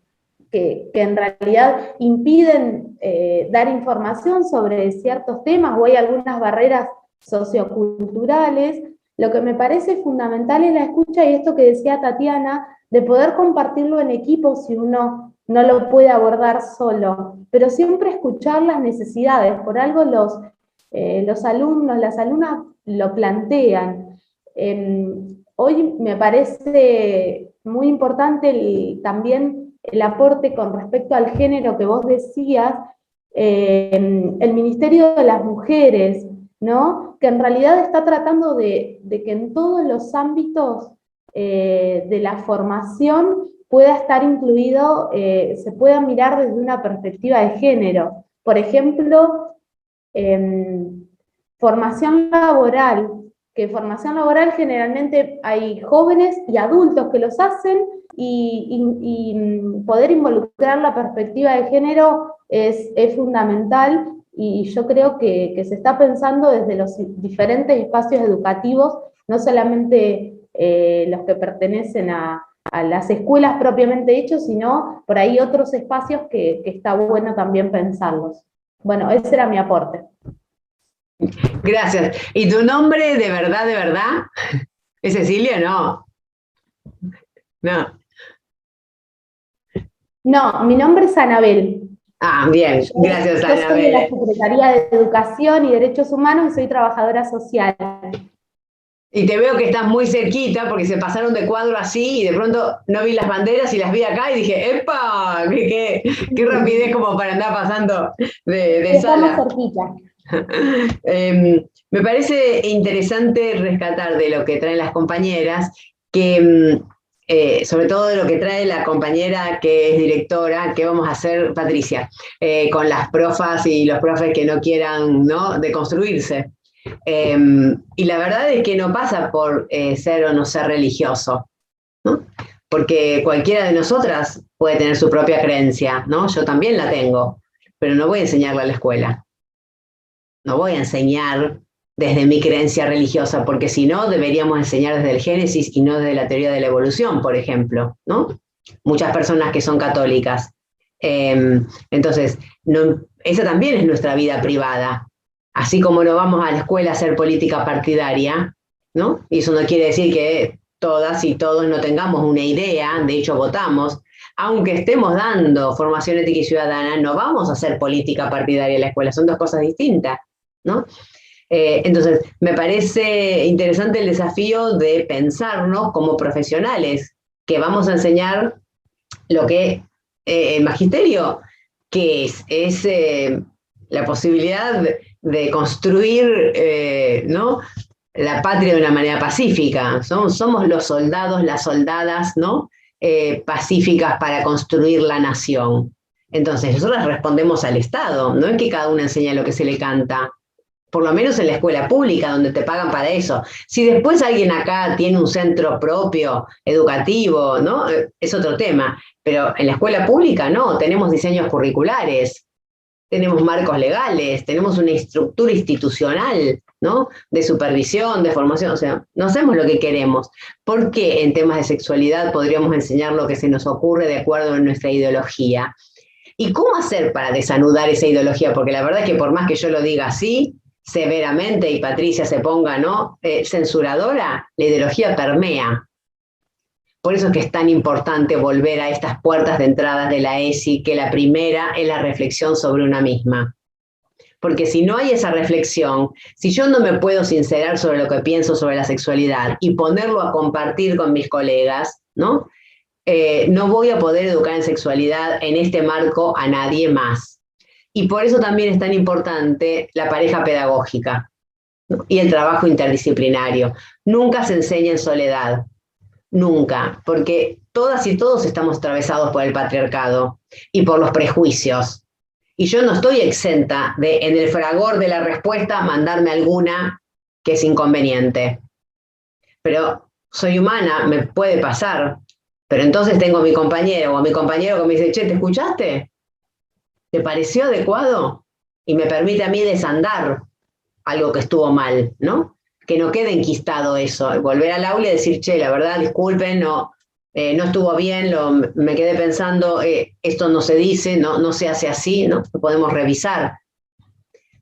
que en realidad impiden dar información sobre ciertos temas, o hay algunas barreras socioculturales. Lo que me parece fundamental es la escucha, y esto que decía Tatiana, de poder compartirlo en equipo si uno no lo puede abordar solo, pero siempre escuchar las necesidades. Por algo los alumnos, las alumnas lo plantean. Hoy me parece muy importante también el aporte con respecto al género que vos decías, el Ministerio de las Mujeres, ¿no? Que en realidad está tratando de que en todos los ámbitos de la formación pueda estar incluido, se pueda mirar desde una perspectiva de género. Por ejemplo, formación laboral, que formación laboral generalmente hay jóvenes y adultos que los hacen, y poder involucrar la perspectiva de género es fundamental, y yo creo que se está pensando desde los diferentes espacios educativos, no solamente los que pertenecen a las escuelas propiamente dichos, sino por ahí otros espacios que está bueno también pensarlos. Bueno, ese era mi aporte. Gracias. ¿Y tu nombre de verdad, de verdad? ¿Es Cecilia? No. No. No, mi nombre es Anabel. Ah, bien. Gracias, Anabel. Yo soy de la Secretaría de Educación y Derechos Humanos y soy trabajadora social. Y te veo que estás muy cerquita porque se pasaron de cuadro así y de pronto no vi las banderas y las vi acá y dije, ¡epa! ¡Qué rapidez como para andar pasando de sala! Estamos cerquita. Me parece interesante rescatar de lo que traen las compañeras, que sobre todo de lo que trae la compañera que es directora, ¿qué vamos a hacer, Patricia? Con las profas y los profes que no quieran, ¿no?, deconstruirse. Y la verdad es que no pasa por ser o no ser religioso, ¿no? Porque cualquiera de nosotras puede tener su propia creencia, ¿no? Yo también la tengo, pero no voy a enseñarla a la escuela. No voy a enseñar desde mi creencia religiosa, porque si no, deberíamos enseñar desde el Génesis y no desde la teoría de la evolución, por ejemplo, ¿no? Muchas personas que son católicas. Entonces, esa también es nuestra vida privada. Así como no vamos a la escuela a hacer política partidaria, ¿no? Y eso no quiere decir que todas y todos no tengamos una idea, de hecho votamos, aunque estemos dando formación ética y ciudadana, no vamos a hacer política partidaria en la escuela, son dos cosas distintas, ¿no? Entonces, me parece interesante el desafío de pensarnos como profesionales, que vamos a enseñar lo que el magisterio, que es la posibilidad de construir, ¿no?, la patria de una manera pacífica. Somos los soldados, las soldadas, ¿no?, pacíficas para construir la nación. Entonces, nosotros respondemos al Estado, no es que cada uno enseña lo que se le canta, por lo menos en la escuela pública, donde te pagan para eso. Si después alguien acá tiene un centro propio, educativo, ¿no?, es otro tema, pero en la escuela pública no, tenemos diseños curriculares, tenemos marcos legales, tenemos una estructura institucional, ¿no?, de supervisión, de formación, o sea, no hacemos lo que queremos. ¿Por qué en temas de sexualidad podríamos enseñar lo que se nos ocurre de acuerdo a nuestra ideología? ¿Y cómo hacer para desanudar esa ideología? Porque la verdad es que por más que yo lo diga así, severamente, y Patricia se ponga, ¿no?, censuradora, la ideología permea. Por eso es que es tan importante volver a estas puertas de entrada de la ESI, que la primera es la reflexión sobre una misma. Porque si no hay esa reflexión, si yo no me puedo sincerar sobre lo que pienso sobre la sexualidad y ponerlo a compartir con mis colegas, ¿no?, no voy a poder educar en sexualidad en este marco a nadie más. Y por eso también es tan importante la pareja pedagógica, ¿no?, y el trabajo interdisciplinario. Nunca se enseña en soledad. Nunca, porque todas y todos estamos atravesados por el patriarcado y por los prejuicios. Y yo no estoy exenta de, en el fragor de la respuesta, mandarme alguna que es inconveniente. Pero soy humana, me puede pasar, pero entonces tengo a mi compañero o a mi compañero que me dice, che, ¿te escuchaste? ¿Te pareció adecuado? Y me permite a mí desandar algo que estuvo mal, ¿no? Que no quede enquistado eso, volver al aula y decir, che, la verdad, disculpen, no estuvo bien, me quedé pensando, esto no se dice, no se hace así, ¿no? Lo podemos revisar.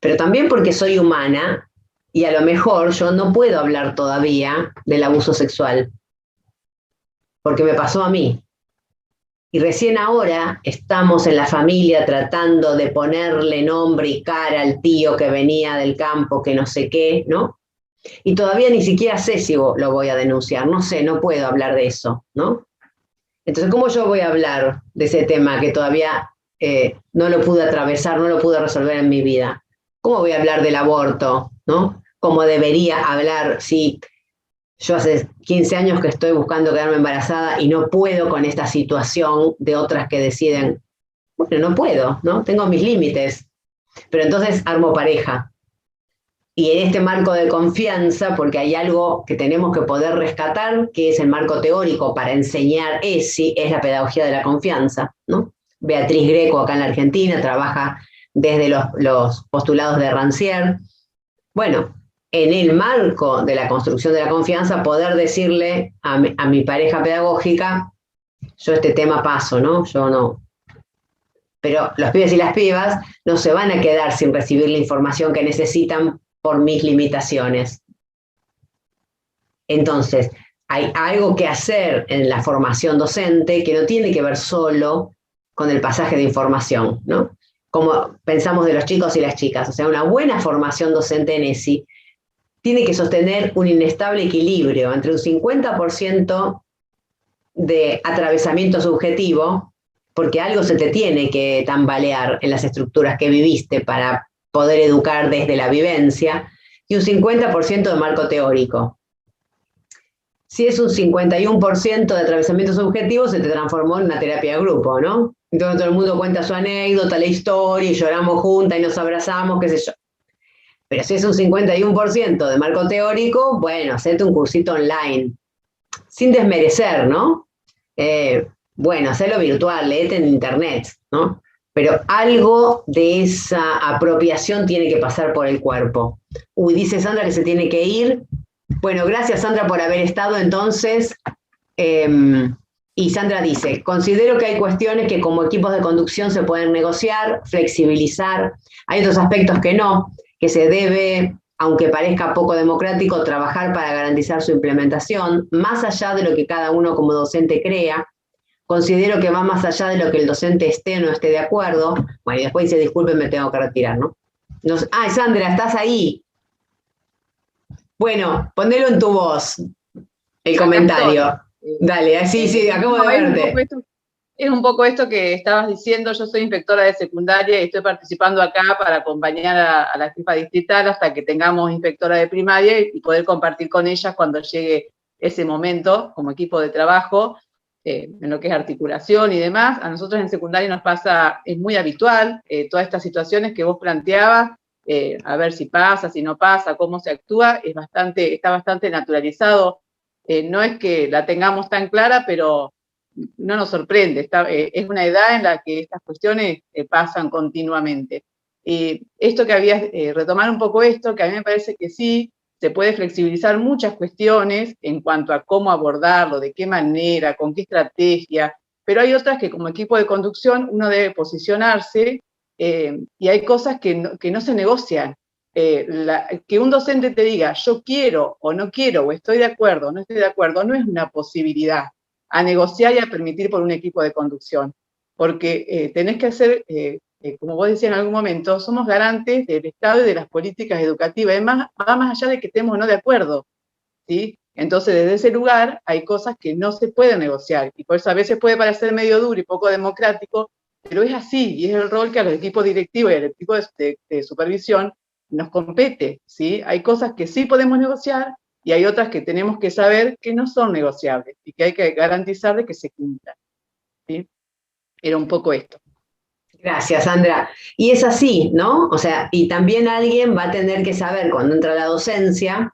Pero también porque soy humana, y a lo mejor yo no puedo hablar todavía del abuso sexual, porque me pasó a mí. Y recién ahora estamos en la familia tratando de ponerle nombre y cara al tío que venía del campo, que no sé qué, ¿no? Y todavía ni siquiera sé si lo voy a denunciar, no sé, no puedo hablar de eso, ¿no? Entonces, ¿cómo yo voy a hablar de ese tema que todavía no lo pude atravesar, no lo pude resolver en mi vida? ¿Cómo voy a hablar del aborto, ¿no? Como debería hablar si yo hace 15 años que estoy buscando quedarme embarazada y no puedo con esta situación de otras que deciden, bueno, no puedo, ¿no? Tengo mis límites, pero entonces armo pareja. Y en este marco de confianza, porque hay algo que tenemos que poder rescatar, que es el marco teórico para enseñar ESI, es la pedagogía de la confianza, ¿no? Beatriz Greco, acá en la Argentina, trabaja desde los postulados de Rancière. Bueno, en el marco de la construcción de la confianza, poder decirle a mi pareja pedagógica, yo este tema paso, ¿no? Yo no. Pero los pibes y las pibas no se van a quedar sin recibir la información que necesitan por mis limitaciones. Entonces, hay algo que hacer en la formación docente que no tiene que ver solo con el pasaje de información, ¿no? Como pensamos de los chicos y las chicas. O sea, una buena formación docente en ESI tiene que sostener un inestable equilibrio entre un 50% de atravesamiento subjetivo, porque algo se te tiene que tambalear en las estructuras que viviste para poder educar desde la vivencia, y un 50% de marco teórico. Si es un 51% de atravesamiento subjetivo, se te transformó en una terapia de grupo, ¿no? Entonces todo el mundo cuenta su anécdota, la historia, y lloramos juntas y nos abrazamos, qué sé yo. Pero si es un 51% de marco teórico, bueno, hacete un cursito online, sin desmerecer, ¿no? Bueno, hacerlo virtual, léete en internet, ¿no? Pero algo de esa apropiación tiene que pasar por el cuerpo. Uy, dice Sandra que se tiene que ir. Bueno, gracias Sandra por haber estado entonces. Y Sandra dice, considero que hay cuestiones que como equipos de conducción se pueden negociar, flexibilizar. Hay otros aspectos que no, que se debe, aunque parezca poco democrático, trabajar para garantizar su implementación, más allá de lo que cada uno como docente crea. Considero que va más allá de lo que el docente esté o no esté de acuerdo. Bueno, y después dice, disculpen, me tengo que retirar, ¿no? Sandra, ¿estás ahí? Bueno, ponelo en tu voz, el comentario. Dale, sí, acabo de verte. Es un poco esto que estabas diciendo. Yo soy inspectora de secundaria y estoy participando acá para acompañar a la jefa distrital hasta que tengamos inspectora de primaria y poder compartir con ellas cuando llegue ese momento como equipo de trabajo. En lo que es articulación y demás. A nosotros en secundaria nos pasa, es muy habitual, todas estas situaciones que vos planteabas, a ver si pasa, si no pasa, cómo se actúa, está bastante naturalizado. No es que la tengamos tan clara, pero no nos sorprende. Es una edad en la que estas cuestiones pasan continuamente. Esto que habías, retomar un poco esto, que a mí me parece que sí, se puede flexibilizar muchas cuestiones en cuanto a cómo abordarlo, de qué manera, con qué estrategia, pero hay otras que como equipo de conducción uno debe posicionarse y hay cosas que no se negocian. Que un docente te diga yo quiero o no quiero, o estoy de acuerdo o no estoy de acuerdo, no es una posibilidad a negociar y a permitir por un equipo de conducción, porque tenés que hacer... como vos decías en algún momento, somos garantes del Estado y de las políticas educativas. Además, va más allá de que estemos o no de acuerdo, ¿sí? Entonces, desde ese lugar hay cosas que no se pueden negociar, y por eso a veces puede parecer medio duro y poco democrático, pero es así, y es el rol que a los equipos directivos y al equipo de supervisión nos compete, ¿sí? Hay cosas que sí podemos negociar, y hay otras que tenemos que saber que no son negociables, y que hay que garantizar de que se cumplan, ¿sí? Era un poco esto. Gracias, Sandra. Y es así, ¿no? O sea, y también alguien va a tener que saber cuando entra a la docencia,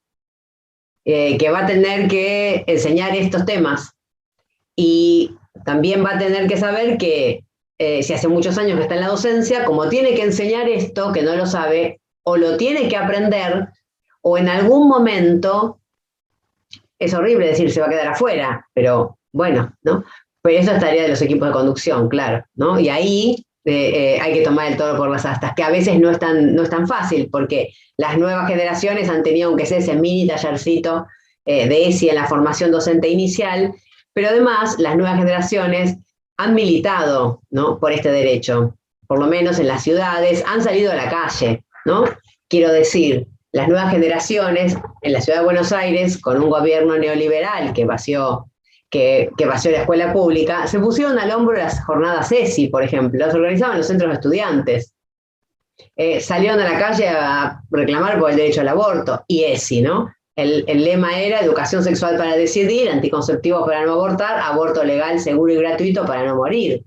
que va a tener que enseñar estos temas. Y también va a tener que saber que si hace muchos años que está en la docencia, como tiene que enseñar esto, que no lo sabe, o lo tiene que aprender, o en algún momento, es horrible decir se va a quedar afuera, pero bueno, ¿no? Pero eso es tarea de los equipos de conducción, claro, ¿no? Y ahí hay que tomar el toro por las astas, que a veces no es tan fácil, porque las nuevas generaciones han tenido, aunque sea ese mini tallercito de ESI en la formación docente inicial, pero además las nuevas generaciones han militado, ¿no?, por este derecho, por lo menos en las ciudades, han salido a la calle, ¿no? Quiero decir, las nuevas generaciones en la ciudad de Buenos Aires, con un gobierno neoliberal que vació la escuela pública, se pusieron al hombro las jornadas ESI, por ejemplo, las organizaban los centros de estudiantes. Salieron a la calle a reclamar por el derecho al aborto, y ESI, ¿no? El lema era educación sexual para decidir, anticonceptivos para no abortar, aborto legal, seguro y gratuito para no morir.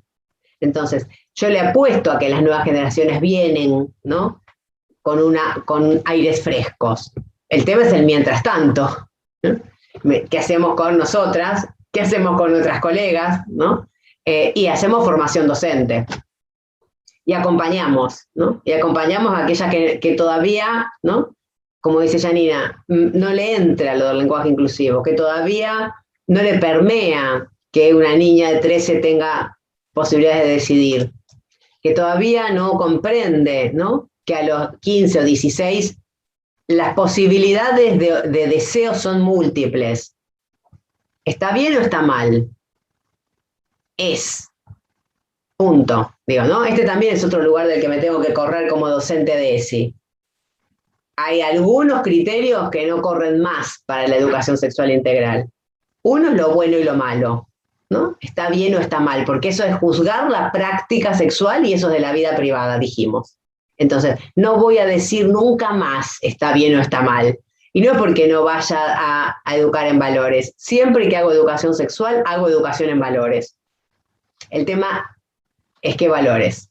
Entonces, yo le apuesto a que las nuevas generaciones vienen, ¿no?, con aires frescos. El tema es el mientras tanto, ¿no? ¿Qué hacemos con nosotras? ¿Qué hacemos con nuestras colegas? ¿No? Y hacemos formación docente. Y acompañamos, ¿no? Y acompañamos a aquellas que todavía, ¿no?, como dice Janina, no le entra lo del lenguaje inclusivo, que todavía no le permea que una niña de 13 tenga posibilidades de decidir, que todavía no comprende, ¿no?, que a los 15 o 16 las posibilidades de deseo son múltiples. ¿Está bien o está mal? Es. Punto. Digo, ¿no? Este también es otro lugar del que me tengo que correr como docente de ESI. Hay algunos criterios que no corren más para la educación sexual integral. Uno es lo bueno y lo malo, ¿no? Está bien o está mal, porque eso es juzgar la práctica sexual y eso es de la vida privada, dijimos. Entonces, no voy a decir nunca más está bien o está mal. Y no es porque no vaya a educar en valores. Siempre que hago educación sexual, hago educación en valores. El tema es qué valores.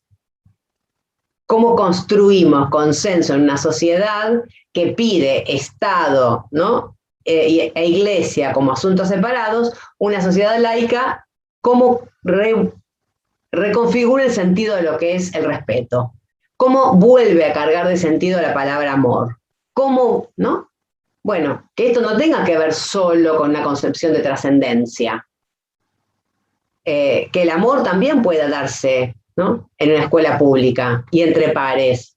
¿Cómo construimos consenso en una sociedad que pide Estado, ¿no?, e Iglesia como asuntos separados, una sociedad laica, cómo reconfigura el sentido de lo que es el respeto? ¿Cómo vuelve a cargar de sentido la palabra amor? ¿Cómo, no? Bueno, que esto no tenga que ver solo con una concepción de trascendencia. Que el amor también pueda darse, ¿no?, en una escuela pública y entre pares.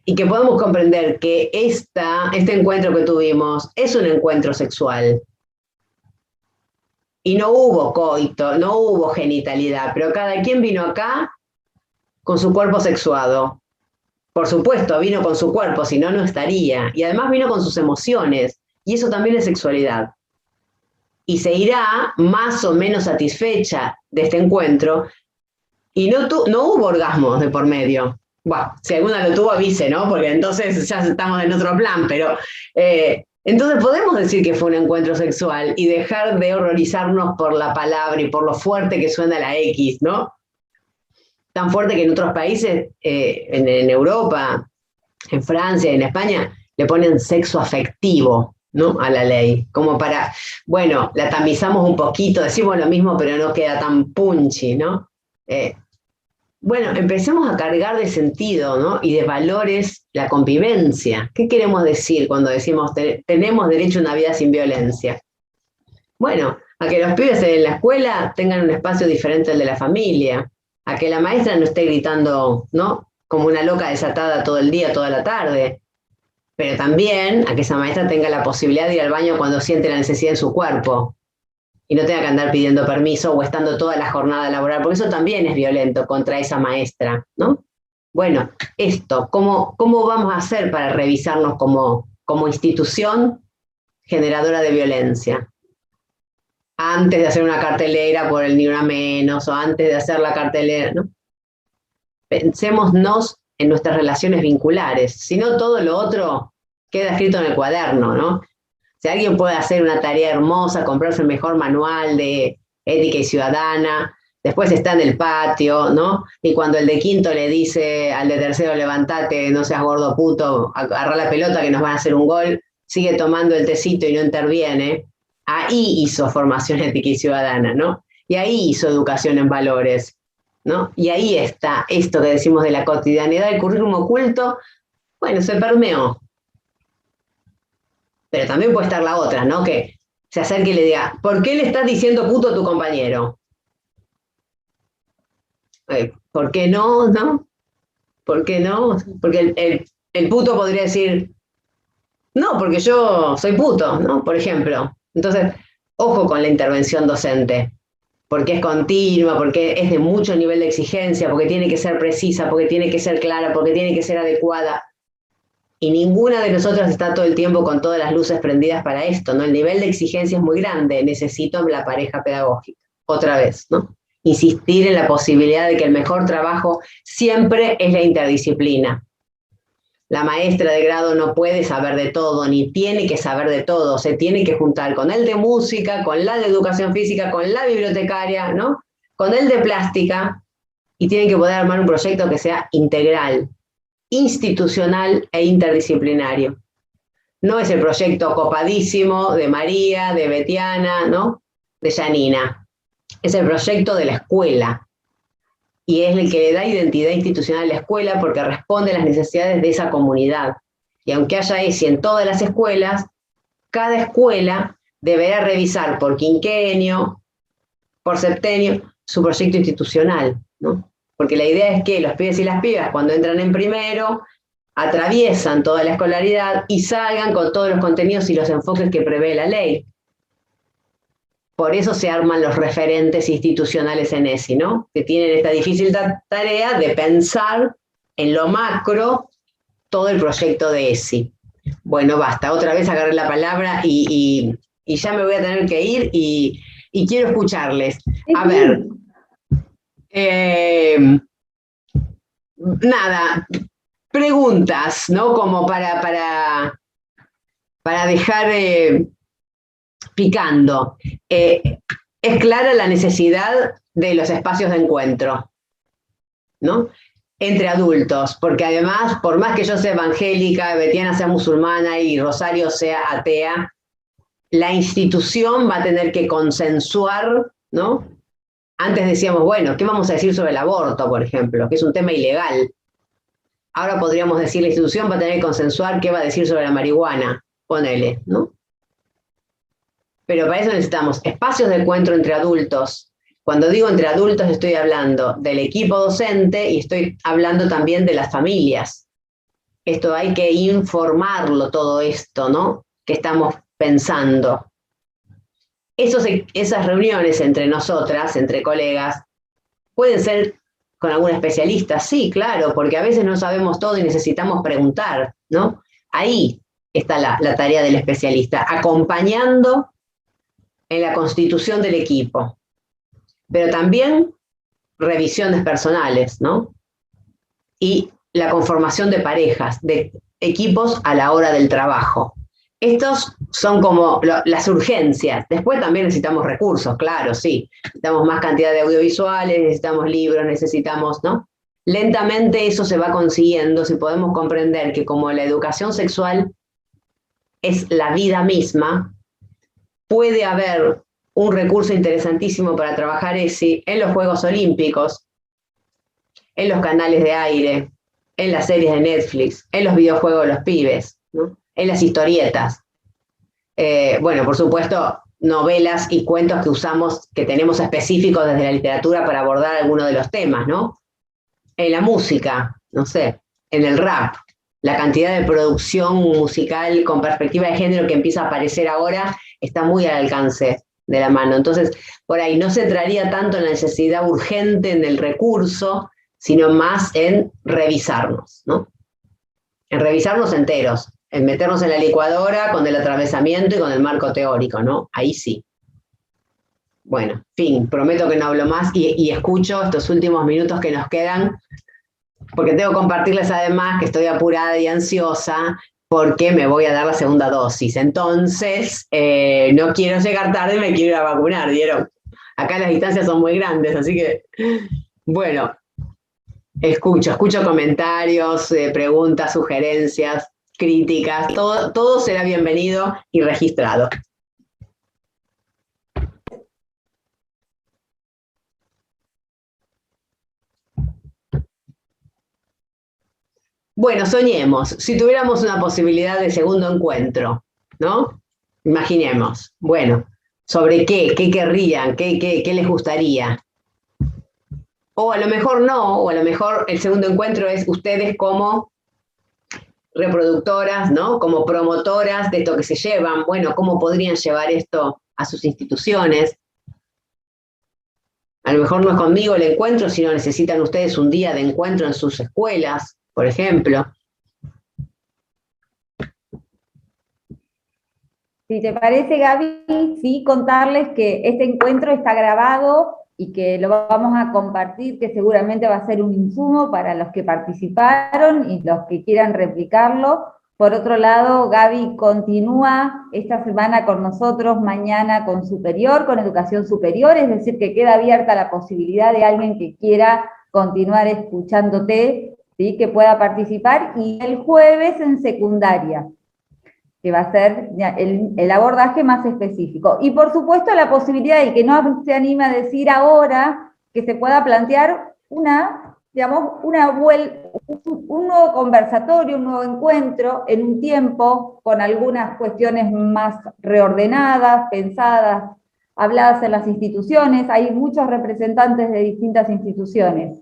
Y que podamos comprender que este encuentro que tuvimos es un encuentro sexual. Y no hubo coito, no hubo genitalidad, pero cada quien vino acá con su cuerpo sexuado. Por supuesto, vino con su cuerpo, si no, no estaría. Y además vino con sus emociones, y eso también es sexualidad. Y se irá más o menos satisfecha de este encuentro, y no hubo orgasmos de por medio. Bueno, si alguna lo tuvo, avise, ¿no? Porque entonces ya estamos en otro plan, pero entonces podemos decir que fue un encuentro sexual y dejar de horrorizarnos por la palabra y por lo fuerte que suena la X, ¿no? Tan fuerte que en otros países, en Europa, en Francia, en España, le ponen sexo afectivo, ¿no?, a la ley, como para, bueno, la tamizamos un poquito, decimos lo mismo, pero no queda tan punchy, ¿no? Bueno, empecemos a cargar de sentido, ¿no?, y de valores la convivencia. ¿Qué queremos decir cuando decimos tenemos derecho a una vida sin violencia? Bueno, a que los pibes en la escuela tengan un espacio diferente al de la familia, a que la maestra no esté gritando, ¿no?, como una loca desatada todo el día, toda la tarde, pero también a que esa maestra tenga la posibilidad de ir al baño cuando siente la necesidad en su cuerpo, y no tenga que andar pidiendo permiso o estando toda la jornada laboral, porque eso también es violento contra esa maestra, ¿no? Bueno, esto, ¿cómo vamos a hacer para revisarnos como institución generadora de violencia? Antes de hacer una cartelera por el Ni Una Menos, o antes de hacer la cartelera, ¿no? Pensémonos en nuestras relaciones vinculares, si no todo lo otro queda escrito en el cuaderno, ¿no? Si alguien puede hacer una tarea hermosa, comprarse el mejor manual de ética y ciudadana, después está en el patio, ¿no? Y cuando el de quinto le dice al de tercero, levantate, no seas gordo puto, agarra la pelota que nos van a hacer un gol, sigue tomando el tecito y no interviene, ahí hizo formación ética y ciudadana, ¿no? Y ahí hizo educación en valores, ¿no? Y ahí está esto que decimos de la cotidianidad del currículum oculto, bueno, se permeó. Pero también puede estar la otra, ¿no? Que se acerque y le diga, ¿por qué le estás diciendo puto a tu compañero? ¿Por qué no? ¿No? ¿Por qué no? Porque el puto podría decir, no, porque yo soy puto, ¿no? Por ejemplo. Entonces, ojo con la intervención docente, porque es continua, porque es de mucho nivel de exigencia, porque tiene que ser precisa, porque tiene que ser clara, porque tiene que ser adecuada. Y ninguna de nosotras está todo el tiempo con todas las luces prendidas para esto, ¿no? El nivel de exigencia es muy grande, necesito la pareja pedagógica. Otra vez, ¿no? Insistir en la posibilidad de que el mejor trabajo siempre es la interdisciplina. La maestra de grado no puede saber de todo, ni tiene que saber de todo, se tiene que juntar con el de música, con la de educación física, con la bibliotecaria, ¿no? Con el de plástica, y tienen que poder armar un proyecto que sea integral, institucional e interdisciplinario. No es el proyecto copadísimo de María, de Betiana, ¿no? De Janina. Es el proyecto de la escuela. Y es el que le da identidad institucional a la escuela porque responde a las necesidades de esa comunidad. Y aunque haya ESI en todas las escuelas, cada escuela deberá revisar por quinquenio, por septenio, su proyecto institucional, ¿no? Porque la idea es que los pibes y las pibas, cuando entran en primero, atraviesan toda la escolaridad y salgan con todos los contenidos y los enfoques que prevé la ley. Por eso se arman los referentes institucionales en ESI, ¿no? Que tienen esta difícil tarea de pensar en lo macro todo el proyecto de ESI. Bueno, basta, otra vez agarré la palabra y ya me voy a tener que ir y quiero escucharles. A ver, nada, preguntas, ¿no? Como para dejar picando. Es clara la necesidad de los espacios de encuentro, ¿no? Entre adultos, porque además, por más que yo sea evangélica, Betiana sea musulmana y Rosario sea atea, la institución va a tener que consensuar, ¿no? Antes decíamos, bueno, ¿qué vamos a decir sobre el aborto, por ejemplo? Que es un tema ilegal. Ahora podríamos decir, la institución va a tener que consensuar qué va a decir sobre la marihuana, ponele, ¿no? Pero para eso necesitamos espacios de encuentro entre adultos. Cuando digo entre adultos estoy hablando del equipo docente y estoy hablando también de las familias. Esto hay que informarlo todo esto, ¿no? Que estamos pensando. Esas reuniones entre nosotras, entre colegas, pueden ser con algún especialista, sí, claro, porque a veces no sabemos todo y necesitamos preguntar, ¿no? Ahí está la tarea del especialista, acompañando en la constitución del equipo, pero también revisiones personales, ¿no? Y la conformación de parejas, de equipos a la hora del trabajo. Estos son como las urgencias. Después también necesitamos recursos, claro, sí. Necesitamos más cantidad de audiovisuales, necesitamos libros, necesitamos, ¿no? Lentamente eso se va consiguiendo si podemos comprender que como la educación sexual es la vida misma, puede haber un recurso interesantísimo para trabajar ESI en los Juegos Olímpicos, en los canales de aire, en las series de Netflix, en los videojuegos de los pibes, ¿no? En las historietas. Bueno, por supuesto, novelas y cuentos que usamos, que tenemos específicos desde la literatura para abordar algunos de los temas, ¿no? En la música, no sé, en el rap, la cantidad de producción musical con perspectiva de género que empieza a aparecer ahora está muy al alcance de la mano. Entonces, por ahí no se entraría tanto en la necesidad urgente en el recurso, sino más en revisarnos, ¿no? En revisarnos enteros, en meternos en la licuadora con el atravesamiento y con el marco teórico, ¿no? Ahí sí. Bueno, fin, prometo que no hablo más y escucho estos últimos minutos que nos quedan, porque tengo que compartirles además que estoy apurada y ansiosa porque me voy a dar la segunda dosis. Entonces, no quiero llegar tarde, me quiero ir a vacunar, ¿vieron? Acá las distancias son muy grandes, así que, bueno, escucho comentarios, preguntas, sugerencias. críticas, todo será bienvenido y registrado. Bueno, soñemos, si tuviéramos una posibilidad de segundo encuentro, ¿no? Imaginemos, bueno, ¿sobre qué? ¿Qué querrían? ¿Qué les gustaría? O a lo mejor no, o a lo mejor el segundo encuentro es ustedes como reproductoras, ¿no? Como promotoras de esto que se llevan, bueno, ¿cómo podrían llevar esto a sus instituciones? A lo mejor no es conmigo el encuentro, sino necesitan ustedes un día de encuentro en sus escuelas, por ejemplo. Si te parece, Gaby, sí contarles que este encuentro está grabado y que lo vamos a compartir, que seguramente va a ser un insumo para los que participaron y los que quieran replicarlo. Por otro lado, Gaby continúa esta semana con nosotros, mañana con Superior, con Educación Superior, es decir, que queda abierta la posibilidad de alguien que quiera continuar escuchándote, ¿sí? Que pueda participar, y el jueves en Secundaria, que va a ser el abordaje más específico. Y por supuesto la posibilidad de que no se anime a decir ahora, que se pueda plantear un nuevo conversatorio, un nuevo encuentro en un tiempo con algunas cuestiones más reordenadas, pensadas, habladas en las instituciones. Hay muchos representantes de distintas instituciones.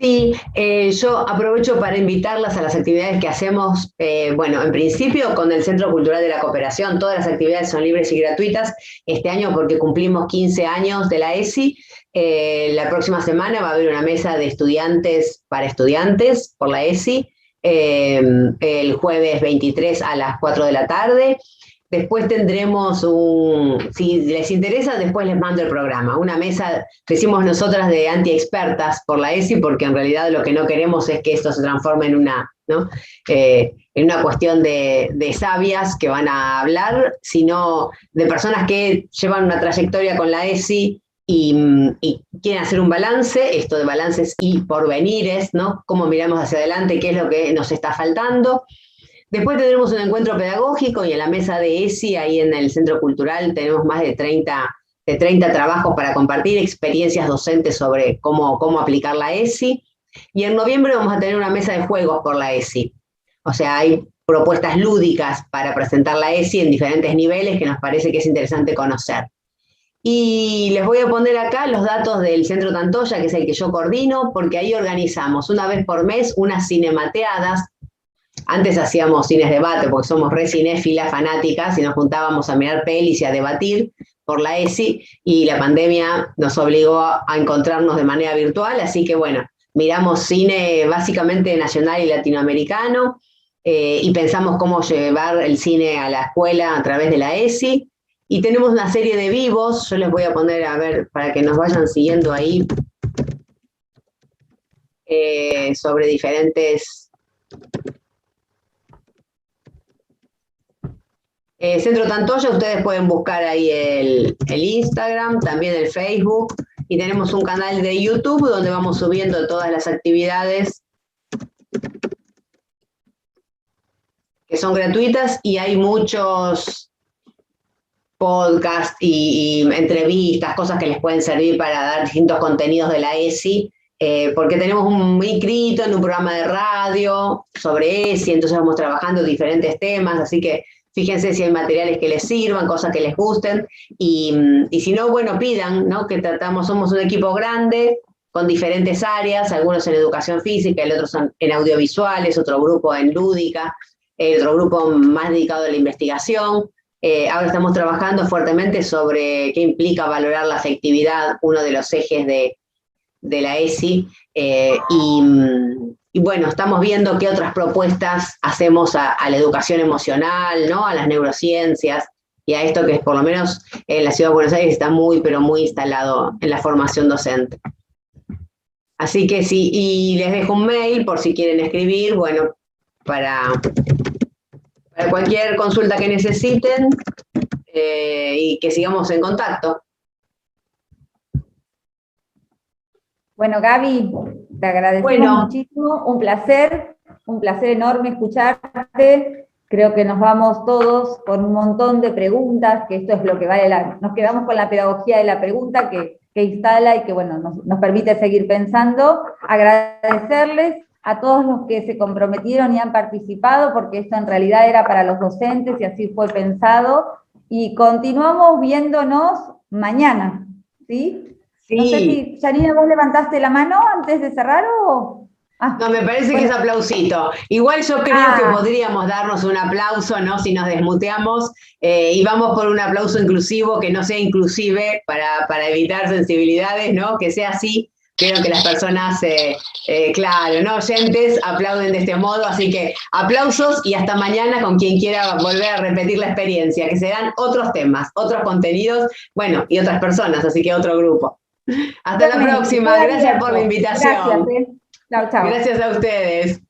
Sí, yo aprovecho para invitarlas a las actividades que hacemos, bueno, en principio con el Centro Cultural de la Cooperación. Todas las actividades son libres y gratuitas este año porque cumplimos 15 años de la ESI. La próxima semana va a haber una mesa de estudiantes para estudiantes por la ESI, el jueves 23 a las 4 de la tarde. Después tendremos si les interesa, después les mando el programa, una mesa, decimos nosotras, de anti-expertas por la ESI, porque en realidad lo que no queremos es que esto se transforme en una cuestión de sabias que van a hablar, sino de personas que llevan una trayectoria con la ESI y quieren hacer un balance, esto de balances y porvenires, ¿no? Cómo miramos hacia adelante, qué es lo que nos está faltando. Después tendremos un encuentro pedagógico y en la mesa de ESI, ahí en el Centro Cultural, tenemos más de 30 trabajos para compartir, experiencias docentes sobre cómo aplicar la ESI. Y en noviembre vamos a tener una mesa de juegos por la ESI. O sea, hay propuestas lúdicas para presentar la ESI en diferentes niveles que nos parece que es interesante conocer. Y les voy a poner acá los datos del Centro Tantoya, que es el que yo coordino, porque ahí organizamos una vez por mes unas cinemateadas. Antes hacíamos cines debate, porque somos re cinéfilas, fanáticas, y nos juntábamos a mirar pelis y a debatir por la ESI, y la pandemia nos obligó a encontrarnos de manera virtual, así que bueno, miramos cine básicamente nacional y latinoamericano, y pensamos cómo llevar el cine a la escuela a través de la ESI, y tenemos una serie de vivos, yo les voy a poner, a ver, para que nos vayan siguiendo ahí, sobre diferentes... Centro Tantoya, ustedes pueden buscar ahí el Instagram, también el Facebook, y tenemos un canal de YouTube donde vamos subiendo todas las actividades que son gratuitas, y hay muchos podcasts y entrevistas, cosas que les pueden servir para dar distintos contenidos de la ESI, porque tenemos un inscrito en un programa de radio sobre ESI, entonces vamos trabajando diferentes temas, así que fíjense si hay materiales que les sirvan, cosas que les gusten, y si no, bueno, pidan, ¿no? Que somos un equipo grande, con diferentes áreas, algunos en educación física, el otro son en audiovisuales, otro grupo en lúdica, otro grupo más dedicado a la investigación. Ahora estamos trabajando fuertemente sobre qué implica valorar la afectividad, uno de los ejes de la ESI, y bueno, estamos viendo qué otras propuestas hacemos a la educación emocional, ¿no? A las neurociencias, y a esto que es, por lo menos en la Ciudad de Buenos Aires está muy, pero muy instalado en la formación docente. Así que sí, y les dejo un mail por si quieren escribir, bueno, para cualquier consulta que necesiten, y que sigamos en contacto. Bueno, Gaby, te agradecemos muchísimo, un placer un placer enorme escucharte. Creo que nos vamos todos con un montón de preguntas, que esto es lo que vale nos quedamos con la pedagogía de la pregunta que instala y que, bueno, nos permite seguir pensando. Agradecerles a todos los que se comprometieron y han participado, porque esto en realidad era para los docentes y así fue pensado. Y continuamos viéndonos mañana, ¿sí? Sí. No sé si, Janina, vos levantaste la mano antes de cerrar o... No, me parece que es aplausito. Igual yo creo que podríamos darnos un aplauso, ¿no? Si nos desmuteamos y vamos por un aplauso inclusivo, que no sea inclusive, para evitar sensibilidades, ¿no? Que sea así. Creo que las personas, claro, ¿no? Oyentes aplauden de este modo, así que aplausos y hasta mañana con quien quiera volver a repetir la experiencia, que serán otros temas, otros contenidos, bueno, y otras personas, así que otro grupo. Hasta la próxima, gracias por la invitación. Gracias, chao, chao. Gracias a ustedes.